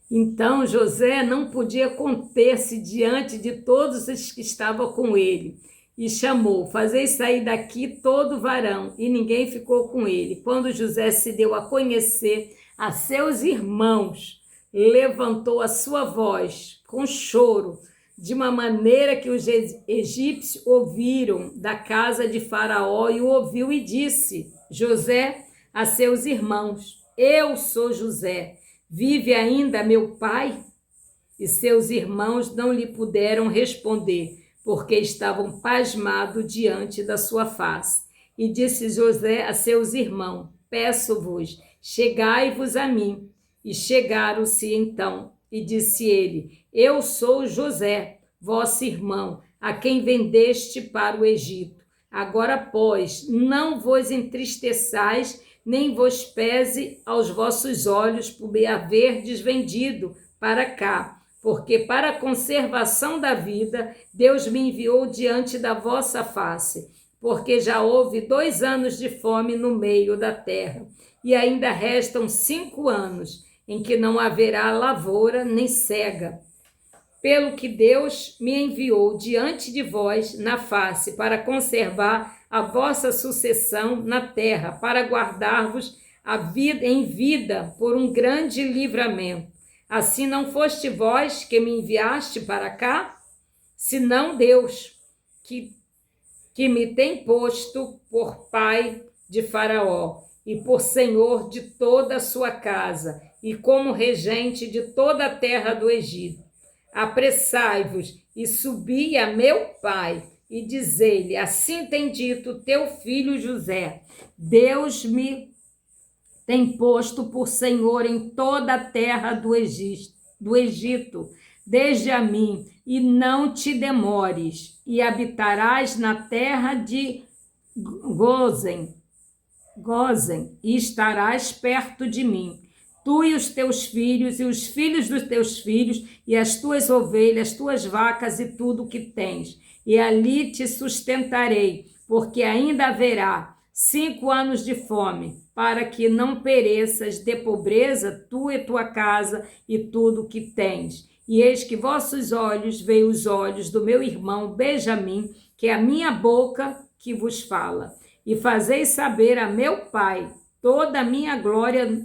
Speaker 1: Então José não podia conter-se diante de todos os que estavam com ele, e chamou: fazei sair daqui todo varão, e ninguém ficou com ele. Quando José se deu a conhecer a seus irmãos, levantou a sua voz com choro, de uma maneira que os egípcios ouviram da casa de Faraó, e o ouviu e disse José a seus irmãos: eu sou José, vive ainda meu pai? E seus irmãos não lhe puderam responder, porque estavam pasmados diante da sua face. E disse José a seus irmãos: peço-vos, chegai-vos a mim. E chegaram-se então, e disse ele: eu sou José, vosso irmão, a quem vendeste para o Egito. Agora, pois, não vos entristeçais, nem vos pese aos vossos olhos por me haverdes vendido para cá, porque para a conservação da vida Deus me enviou diante da vossa face, porque já houve 2 anos de fome no meio da terra, e ainda restam 5 anos, em que não haverá lavoura nem cega. Pelo que Deus me enviou diante de vós na face, para conservar a vossa sucessão na terra, para guardar-vos em vida por um grande livramento. Assim não foste vós que me enviaste para cá, senão Deus, que me tem posto por pai de Faraó e por senhor de toda a sua casa e como regente de toda a terra do Egito. Apressai-vos e subi a meu pai e dizei-lhe, assim tem dito teu filho José, Deus me tem posto por senhor em toda a terra do Egito, desde a mim, e não te demores, e habitarás na terra de Gósen, e estarás perto de mim, tu e os teus filhos, e os filhos dos teus filhos, e as tuas ovelhas, tuas vacas e tudo o que tens, e ali te sustentarei, porque ainda haverá 5 anos de fome, para que não pereças de pobreza, tu e tua casa e tudo o que tens. E eis que vossos olhos veem os olhos do meu irmão Benjamim, que é a minha boca que vos fala. E fazeis saber a meu pai toda a minha glória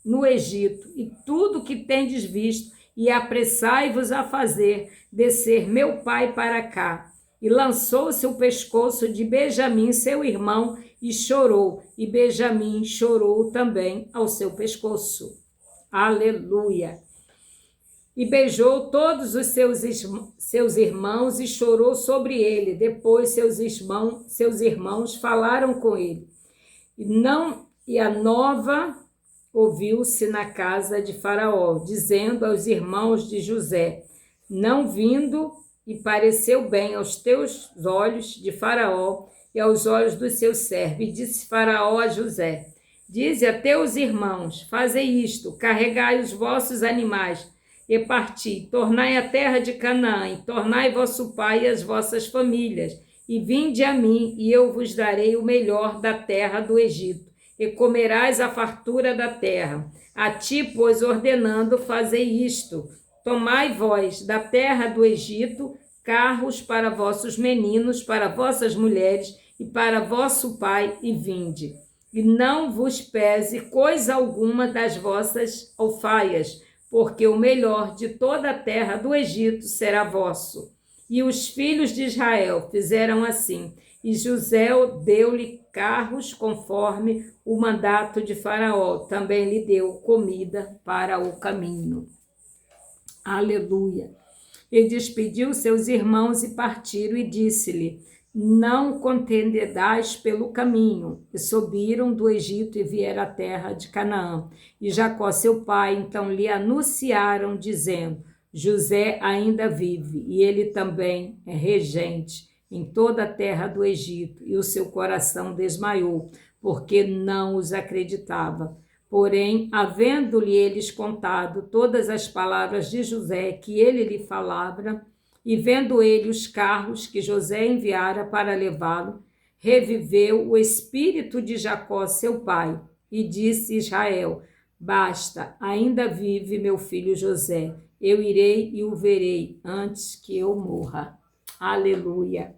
Speaker 1: no Egito, e tudo o que tendes visto, e apressai-vos a fazer descer meu pai para cá. E lançou-se o pescoço de Benjamim, seu irmão, e chorou, e Benjamim chorou também ao seu pescoço. Aleluia! E beijou todos os seus irmãos e chorou sobre ele. Depois seus irmãos falaram com ele. E a nova ouviu-se na casa de Faraó, dizendo aos irmãos de José, não vindo, e pareceu bem aos teus olhos de Faraó e aos olhos do seu servo. E disse Faraó a José, dize a teus irmãos, fazei isto, carregai os vossos animais e parti, tornai a terra de Canaã, e tornai vosso pai e as vossas famílias, e vinde a mim, e eu vos darei o melhor da terra do Egito, e comerás a fartura da terra. A ti, pois, ordenando, fazei isto, tomai vós da terra do Egito carros para vossos meninos, para vossas mulheres e para vosso pai, e vinde. E não vos pese coisa alguma das vossas alfaias, porque o melhor de toda a terra do Egito será vosso. E os filhos de Israel fizeram assim, e José deu-lhe carros conforme o mandato de Faraó, também lhe deu comida para o caminho. Aleluia! E despediu seus irmãos e partiram, e disse-lhe, não contenderás pelo caminho. E subiram do Egito e vieram à terra de Canaã. E Jacó, seu pai, então lhe anunciaram, dizendo, José ainda vive, e ele também é regente em toda a terra do Egito. E o seu coração desmaiou, porque não os acreditava. Porém, havendo-lhe eles contado todas as palavras de José que ele lhe falava, e vendo ele os carros que José enviara para levá-lo, reviveu o espírito de Jacó, seu pai, e disse Israel, basta, ainda vive meu filho José, eu irei e o verei antes que eu morra. Aleluia!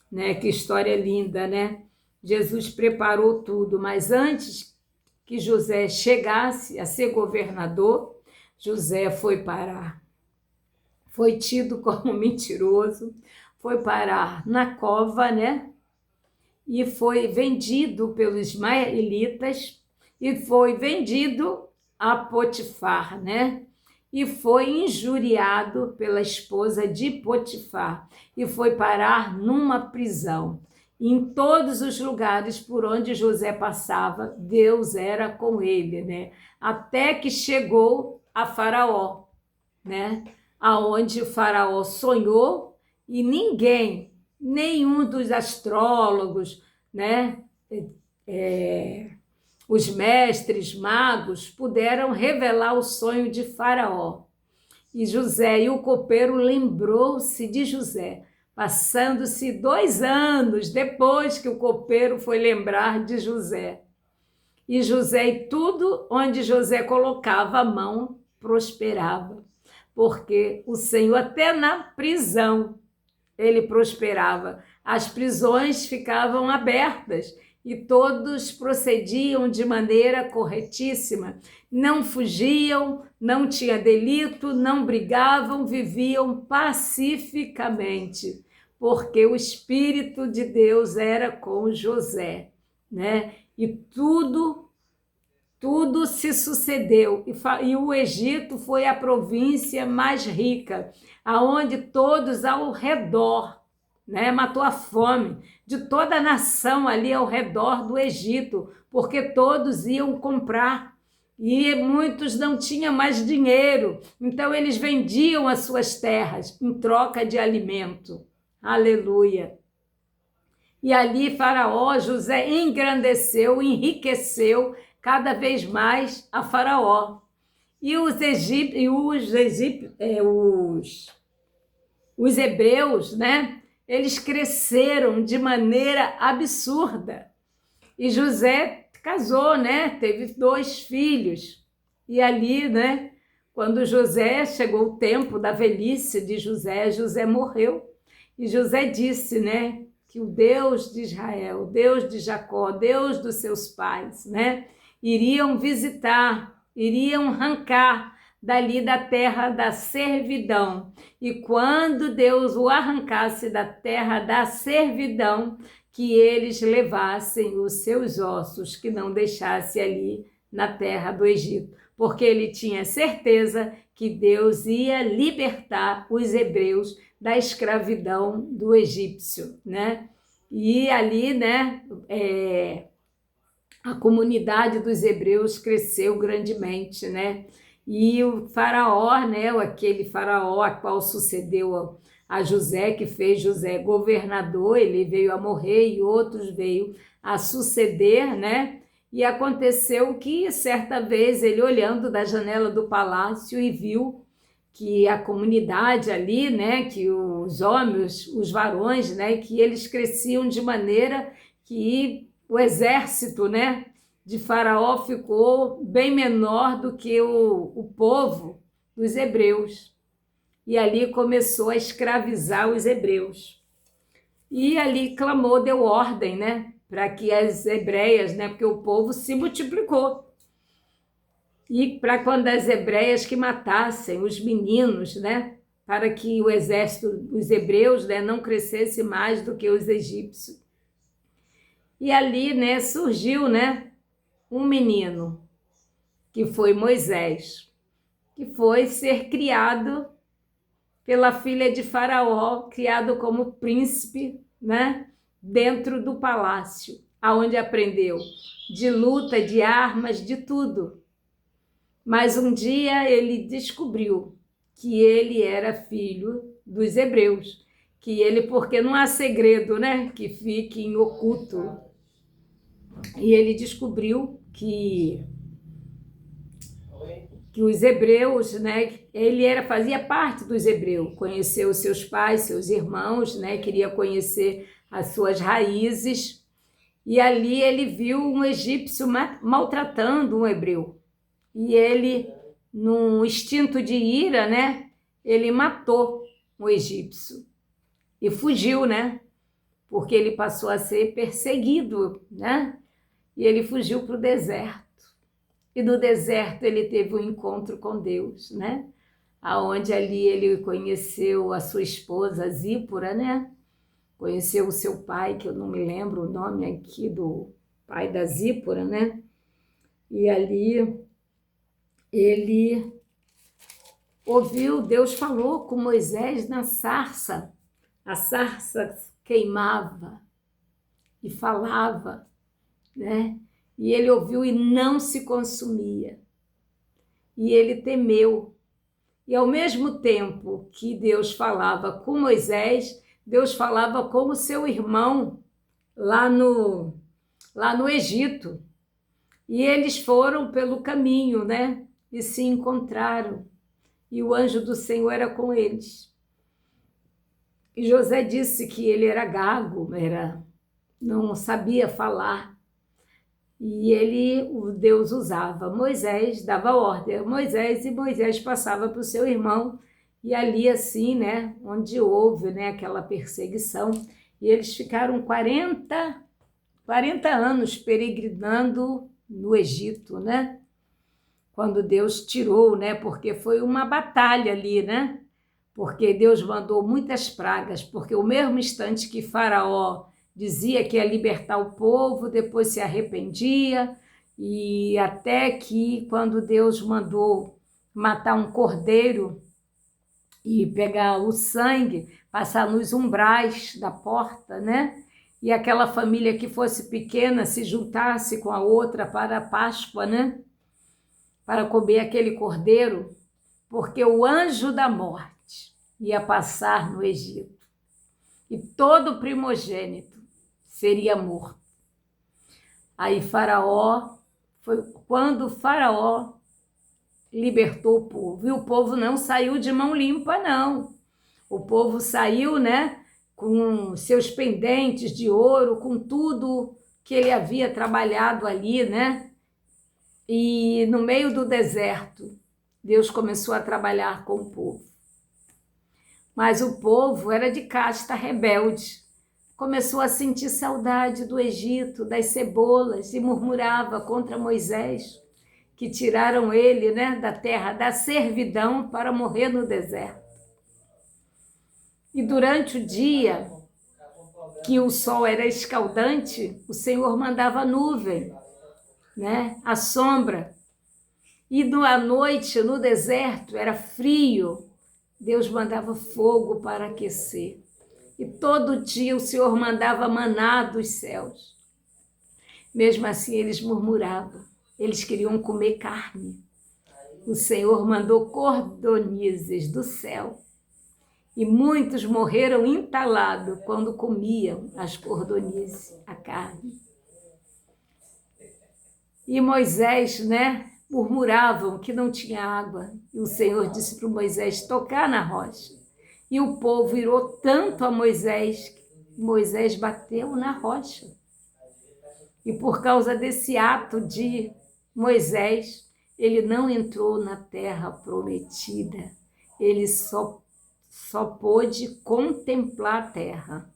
Speaker 1: Né? Que história linda, né? Jesus preparou tudo, mas antes que José chegasse a ser governador, José foi tido como mentiroso, foi parar na cova, né? E foi vendido pelos ismaelitas e foi vendido a Potifar, né? E foi injuriado pela esposa de Potifar e foi parar numa prisão. Em todos os lugares por onde José passava, Deus era com ele, né? Até que chegou a Faraó, né? Aonde o Faraó sonhou e nenhum dos astrólogos, né? Os mestres magos puderam revelar o sonho de Faraó. E José, e o copeiro lembrou-se de José, passando-se 2 anos depois que o copeiro foi lembrar de José. E José, e tudo onde José colocava a mão, prosperava. Porque o Senhor, até na prisão, ele prosperava. As prisões ficavam abertas e todos procediam de maneira corretíssima, não fugiam, não tinha delito, não brigavam, viviam pacificamente, porque o Espírito de Deus era com José, né? E tudo se sucedeu, e o Egito foi a província mais rica, aonde todos ao redor, né, matou a fome de toda a nação ali ao redor do Egito, porque todos iam comprar, e muitos não tinham mais dinheiro, então eles vendiam as suas terras em troca de alimento. Aleluia! E ali Faraó, José engrandeceu, enriqueceu cada vez mais a Faraó. E os hebreus, né? Eles cresceram de maneira absurda. E José casou, né? Teve 2 filhos. E ali, né? Quando José chegou o tempo da velhice de José, José morreu. E José disse, né? Que o Deus de Israel, o Deus de Jacó, Deus dos seus pais, né? Iriam visitar, iriam arrancar dali da terra da servidão. E quando Deus o arrancasse da terra da servidão, que eles levassem os seus ossos, que não deixasse ali na terra do Egito, porque ele tinha certeza que Deus ia libertar os hebreus da escravidão do egípcio, né? E ali, né, a comunidade dos hebreus cresceu grandemente, né? E o faraó, né, aquele faraó a qual sucedeu a José, que fez José governador, ele veio a morrer e outros veio a suceder, né? E aconteceu que certa vez ele olhando da janela do palácio e viu que a comunidade ali, né, que os homens, os varões, né, que eles cresciam de maneira que o exército, né, de Faraó ficou bem menor do que o povo dos hebreus. E ali começou a escravizar os hebreus. E ali clamou, deu ordem, né, para que as hebreias, né, porque o povo se multiplicou. E para quando as hebreias que matassem os meninos, né, para que o exército dos hebreus, né, não crescesse mais do que os egípcios. E ali, né, surgiu, né, um menino, que foi Moisés, que foi ser criado pela filha de Faraó, criado como príncipe, né, dentro do palácio, aonde aprendeu de luta, de armas, de tudo. Mas um dia ele descobriu que ele era filho dos hebreus, que ele, porque não há segredo, né, que fique em oculto. E ele descobriu que os hebreus, né, ele fazia parte dos hebreus, conheceu seus pais, seus irmãos, né, queria conhecer as suas raízes, e ali ele viu um egípcio maltratando um hebreu. E ele, num instinto de ira, né, ele matou o egípcio e fugiu, né, porque ele passou a ser perseguido, né, e ele fugiu para o deserto. E no deserto ele teve um encontro com Deus, né, aonde ali ele conheceu a sua esposa Zípora, né, conheceu o seu pai, que eu não me lembro o nome aqui do pai da Zípora, né, e ali ele ouviu, Deus falou com Moisés na sarça. A sarça queimava e falava, né? E ele ouviu e não se consumia. E ele temeu. E ao mesmo tempo que Deus falava com Moisés, Deus falava com o seu irmão lá no Egito. E eles foram pelo caminho, né? E se encontraram, e o anjo do Senhor era com eles. E José disse que ele era gago, não sabia falar, e Deus usava Moisés, dava ordem a Moisés, e Moisés passava para o seu irmão, e ali assim, né, onde houve, né, aquela perseguição, e eles ficaram 40 40 anos peregrinando no Egito, né? Quando Deus tirou, né? Porque foi uma batalha ali, né? Porque Deus mandou muitas pragas, porque o mesmo instante que Faraó dizia que ia libertar o povo, depois se arrependia, e até que quando Deus mandou matar um cordeiro e pegar o sangue, passar nos umbrais da porta, né? E aquela família que fosse pequena se juntasse com a outra para a Páscoa, né? Para comer aquele cordeiro, porque o anjo da morte ia passar no Egito e todo primogênito seria morto. Aí Faraó, foi quando Faraó libertou o povo, e o povo não saiu de mão limpa, não. O povo saiu, né, com seus pendentes de ouro, com tudo que ele havia trabalhado ali, né? E no meio do deserto, Deus começou a trabalhar com o povo. Mas o povo era de casta rebelde. Começou a sentir saudade do Egito, das cebolas, e murmurava contra Moisés, que tiraram ele, né, da terra da servidão para morrer no deserto. E durante o dia, que o sol era escaldante, o Senhor mandava nuvem, né, a sombra. E à noite, no deserto, era frio, Deus mandava fogo para aquecer. E todo dia o Senhor mandava maná dos céus. Mesmo assim, eles murmuravam, eles queriam comer carne. O Senhor mandou cordonizes do céu. E muitos morreram entalados quando comiam as cordonizes, a carne. E Moisés, né, murmuravam que não tinha água. E o Senhor disse para Moisés tocar na rocha. E o povo irou tanto a Moisés, que Moisés bateu na rocha. E por causa desse ato de Moisés, ele não entrou na terra prometida. Ele só pôde contemplar a terra.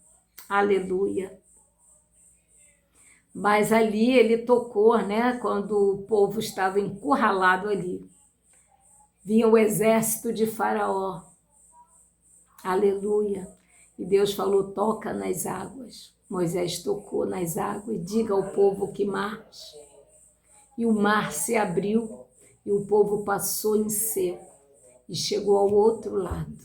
Speaker 1: Aleluia. Mas ali ele tocou, né? Quando o povo estava encurralado ali. Vinha o exército de Faraó. Aleluia. E Deus falou, toca nas águas. Moisés tocou nas águas e diga ao povo que marche. E o mar se abriu e o povo passou em seco e chegou ao outro lado,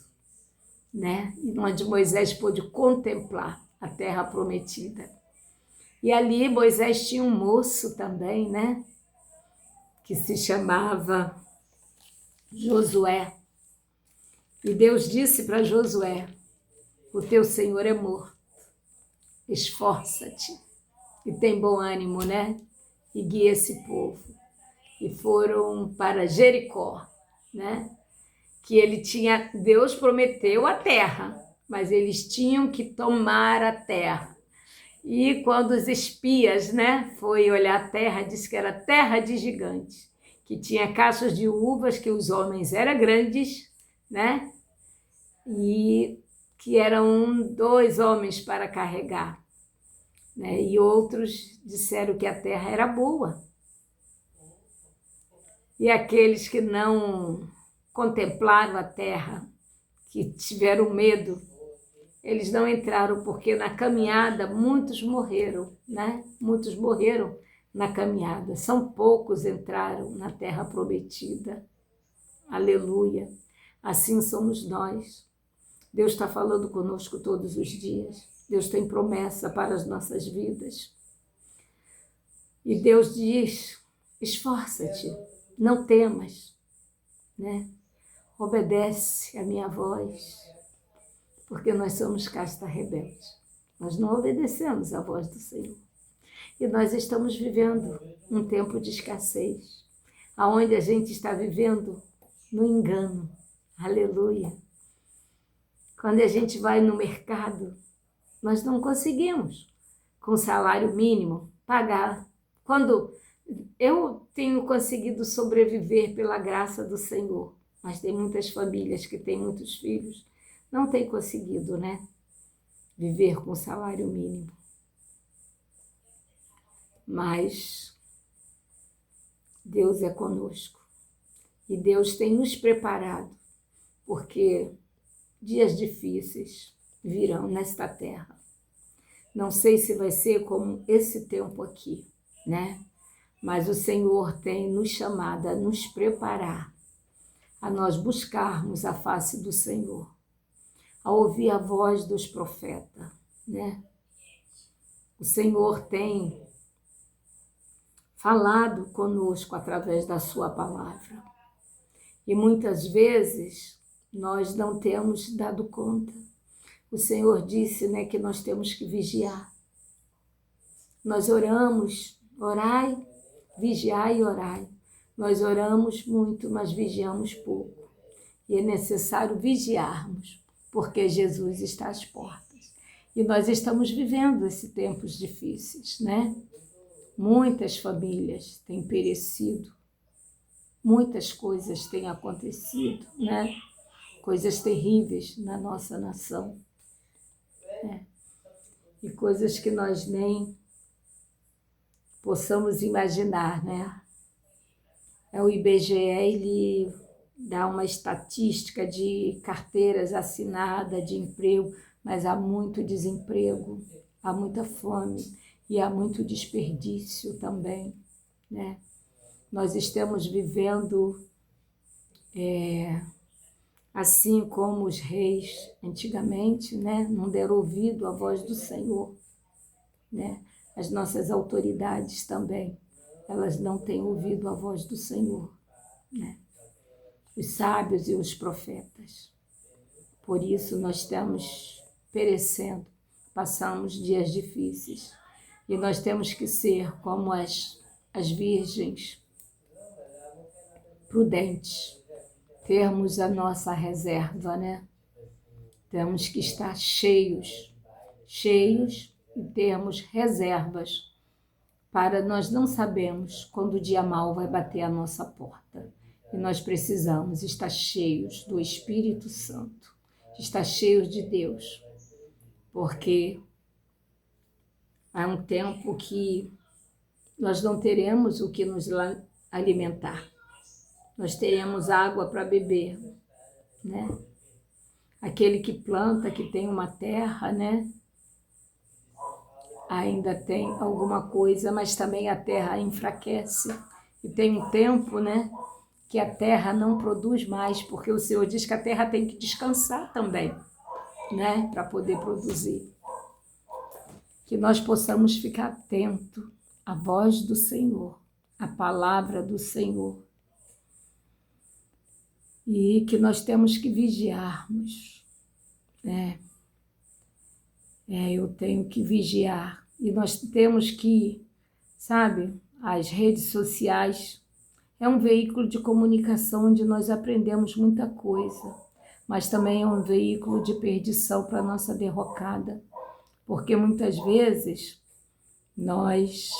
Speaker 1: né? E onde Moisés pôde contemplar a terra prometida. E ali Moisés tinha um moço também, né? Que se chamava Josué. E Deus disse para Josué, o teu Senhor é morto, esforça-te e tem bom ânimo, né? E guia esse povo. E foram para Jericó, né? Que ele tinha, Deus prometeu a terra, mas eles tinham que tomar a terra. E quando os espias, né, foi olhar a terra, disse que era terra de gigantes, que tinha cachos de uvas, que os homens eram grandes, né? E que eram 2 homens para carregar, né? E outros disseram que a terra era boa. E aqueles que não contemplaram a terra, que tiveram medo, eles não entraram, porque na caminhada muitos morreram, né? Muitos morreram na caminhada. São poucos entraram na terra prometida. Aleluia. Assim somos nós. Deus está falando conosco todos os dias. Deus tem promessa para as nossas vidas. E Deus diz, esforça-te, não temas, né? Obedece a minha voz, porque nós somos casta rebelde. Nós não obedecemos a voz do Senhor. E nós estamos vivendo um tempo de escassez, aonde a gente está vivendo no engano. Aleluia. Quando a gente vai no mercado, nós não conseguimos, com salário mínimo, pagar. Quando eu tenho conseguido sobreviver pela graça do Senhor, mas tem muitas famílias que têm muitos filhos, não têm conseguido, né? Viver com salário mínimo. mas Deus é conosco. E Deus tem nos preparado, porque dias difíceis virão nesta terra. Não sei se vai ser como esse tempo aqui, né? Mas o Senhor tem nos chamado a nos preparar, a nós buscarmos a face do Senhor, a ouvir a voz dos profetas, né? O Senhor tem falado conosco através da sua palavra. E muitas vezes nós não temos dado conta. O Senhor disse, né, que nós temos que vigiar. Nós oramos, orai, vigiai e orai. Nós oramos muito, mas vigiamos pouco. E é necessário vigiarmos, porque Jesus está às portas. E nós estamos vivendo esses tempos difíceis, né? Muitas famílias têm perecido, muitas coisas têm acontecido, né? Coisas terríveis na nossa nação. Né? E coisas que nós nem possamos imaginar, né? O IBGE, ele dá uma estatística de carteiras assinadas, de emprego, mas há muito desemprego, há muita fome e há muito desperdício também, né? Nós estamos vivendo assim como os reis antigamente, né? Não deram ouvido à voz do Senhor, né? As nossas autoridades também, elas não têm ouvido a voz do Senhor, né? Os sábios e os profetas. Por isso nós estamos perecendo, passamos dias difíceis. E nós temos que ser como as virgens, prudentes, termos a nossa reserva, né? Temos que estar cheios e termos reservas, para nós não sabemos quando o dia mau vai bater à nossa porta. E nós precisamos estar cheios do Espírito Santo, estar cheios de Deus, porque há um tempo que nós não teremos o que nos alimentar. Nós teremos água para beber, né? Aquele que planta, que tem uma terra, né? Ainda tem alguma coisa, mas também a terra enfraquece. E tem um tempo, né, que a terra não produz mais, porque o Senhor diz que a terra tem que descansar também, né, para poder produzir. Que nós possamos ficar atentos à voz do Senhor, à palavra do Senhor. E que nós temos que vigiarmos, né? Eu tenho que vigiar. E nós temos que, sabe, as redes sociais é um veículo de comunicação onde nós aprendemos muita coisa, mas também é um veículo de perdição para a nossa derrocada, porque muitas vezes nós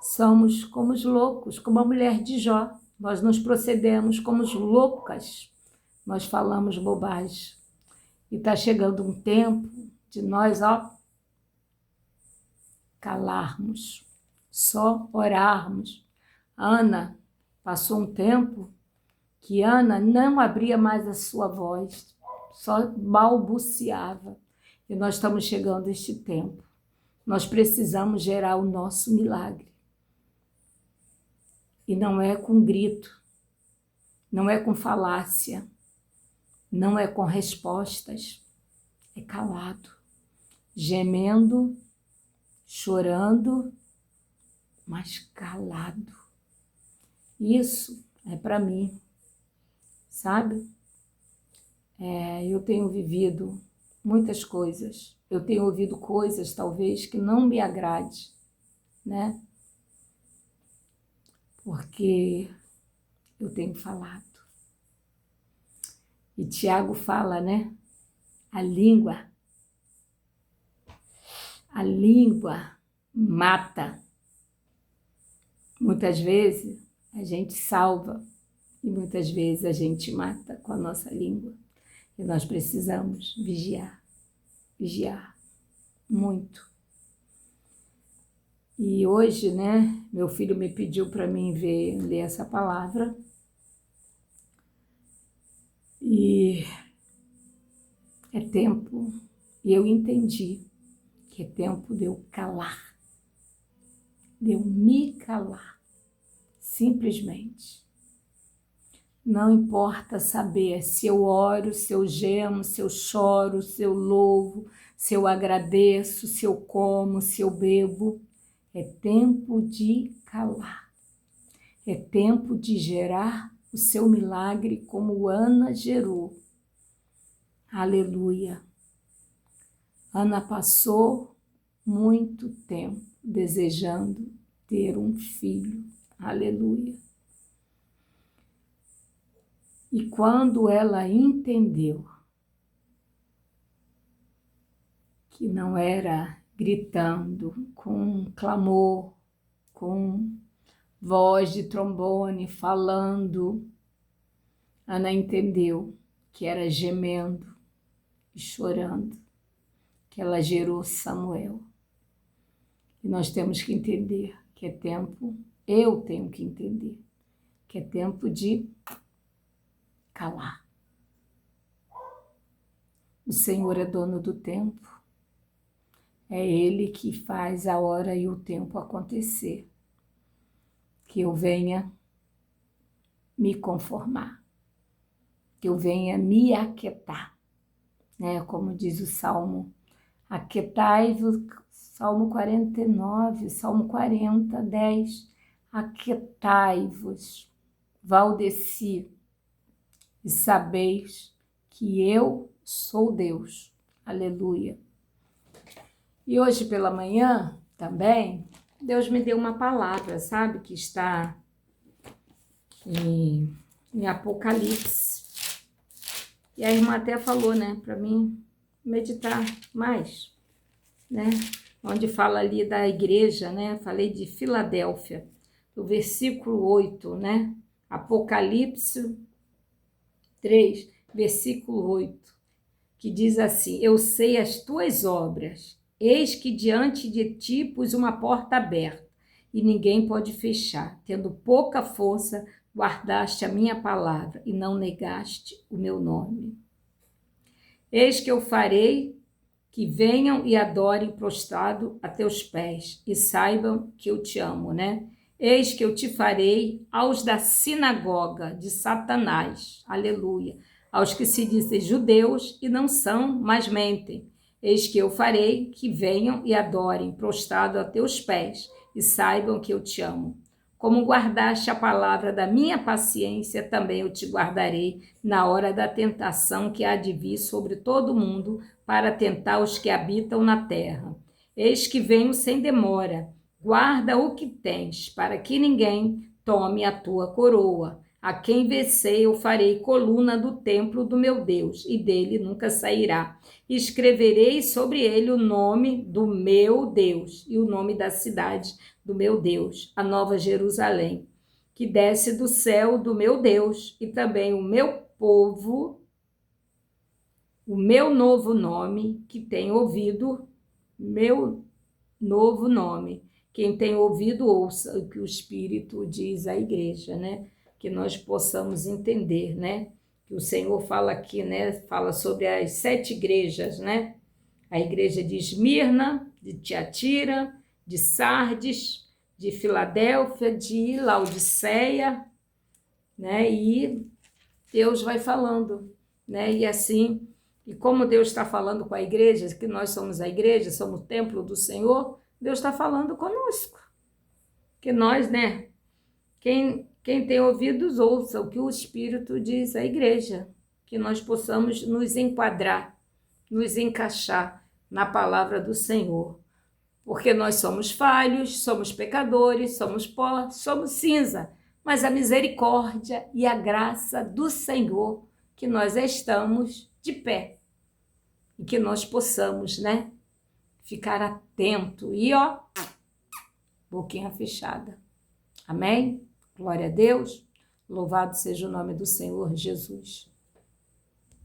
Speaker 1: somos como os loucos, como a mulher de Jó, nós nos procedemos como os loucas, nós falamos bobagem. E está chegando um tempo de nós, calarmos, só orarmos. Ana, passou um tempo que Ana não abria mais a sua voz, só balbuciava. E nós estamos chegando a este tempo. Nós precisamos gerar o nosso milagre. E não é com grito, não é com falácia, não é com respostas, é calado, gemendo, chorando, mas calado. Isso é para mim, sabe? Eu tenho vivido muitas coisas, eu tenho ouvido coisas talvez que não me agrade, né? Porque eu tenho falado. E Tiago fala, né? A língua mata. Muitas vezes a gente salva e muitas vezes a gente mata com a nossa língua. E nós precisamos vigiar muito. E hoje, né, meu filho me pediu para mim ler essa palavra. E é tempo, e eu entendi que é tempo de eu calar, de eu me calar, simplesmente. Não importa saber se eu oro, se eu gemo, se eu choro, se eu louvo, se eu agradeço, se eu como, se eu bebo. É tempo de calar. É tempo de gerar o seu milagre como Ana gerou. Aleluia. Ana passou muito tempo desejando ter um filho. Aleluia. E quando ela entendeu que não era gritando, com clamor, com voz de trombone, falando, Ana entendeu que era gemendo e chorando, que ela gerou Samuel. E nós temos que entender que é tempo, eu tenho que entender, que é tempo de calar. O Senhor é dono do tempo. É Ele que faz a hora e o tempo acontecer. Que eu venha me conformar. Que eu venha me aquietar. Né? Como diz o Salmo. Aquietai-vos, Salmo 49, Salmo 40, 10. Aquietai-vos, Valdeci, e sabeis que eu sou Deus. Aleluia. E hoje pela manhã também, Deus me deu uma palavra, sabe? Que está em Apocalipse. E a irmã até falou, né? Para mim meditar mais, né? Onde fala ali da igreja, né? Falei de Filadélfia, do versículo 8, né? Apocalipse 3, versículo 8, que diz assim: eu sei as tuas obras, eis que diante de ti pus uma porta aberta, e ninguém pode fechar. Tendo pouca força, guardaste a minha palavra, e não negaste o meu nome. Eis que eu farei que venham e adorem prostrado a teus pés, e saibam que eu te amo, né? Eis que eu te farei aos da sinagoga de Satanás, aleluia, aos que se dizem judeus e não são, mas mentem. Eis que eu farei que venham e adorem prostrado a teus pés, e saibam que eu te amo. Como guardaste a palavra da minha paciência, também eu te guardarei na hora da tentação que há de vir sobre todo o mundo, para tentar os que habitam na terra. Eis que venho sem demora. Guarda o que tens, para que ninguém tome a tua coroa. A quem vencer eu farei coluna do templo do meu Deus, e dele nunca sairá. Escreverei sobre ele o nome do meu Deus e o nome da cidade do meu Deus, a Nova Jerusalém, que desce do céu do meu Deus, e também o meu povo, o meu novo nome, que tem ouvido, meu novo nome. Quem tem ouvido, ouça o que o Espírito diz à igreja, né? Que nós possamos entender, né? Que o Senhor fala aqui, né? Fala sobre as 7 igrejas, né? A igreja de Esmirna, de Tiatira, de Sardes, de Filadélfia, de Laodiceia, né? E Deus vai falando, né? E assim, e como Deus está falando com a igreja, que nós somos a igreja, somos o templo do Senhor, Deus está falando conosco. Que nós, né? Quem tem ouvidos, ouça o que o Espírito diz à igreja. Que nós possamos nos enquadrar, nos encaixar na palavra do Senhor. Porque nós somos falhos, somos pecadores, somos pó, somos cinza. Mas a misericórdia e a graça do Senhor, que nós estamos de pé. E que nós possamos, né? Ficar atento e, ó, boquinha fechada. Amém? Glória a Deus. Louvado seja o nome do Senhor Jesus.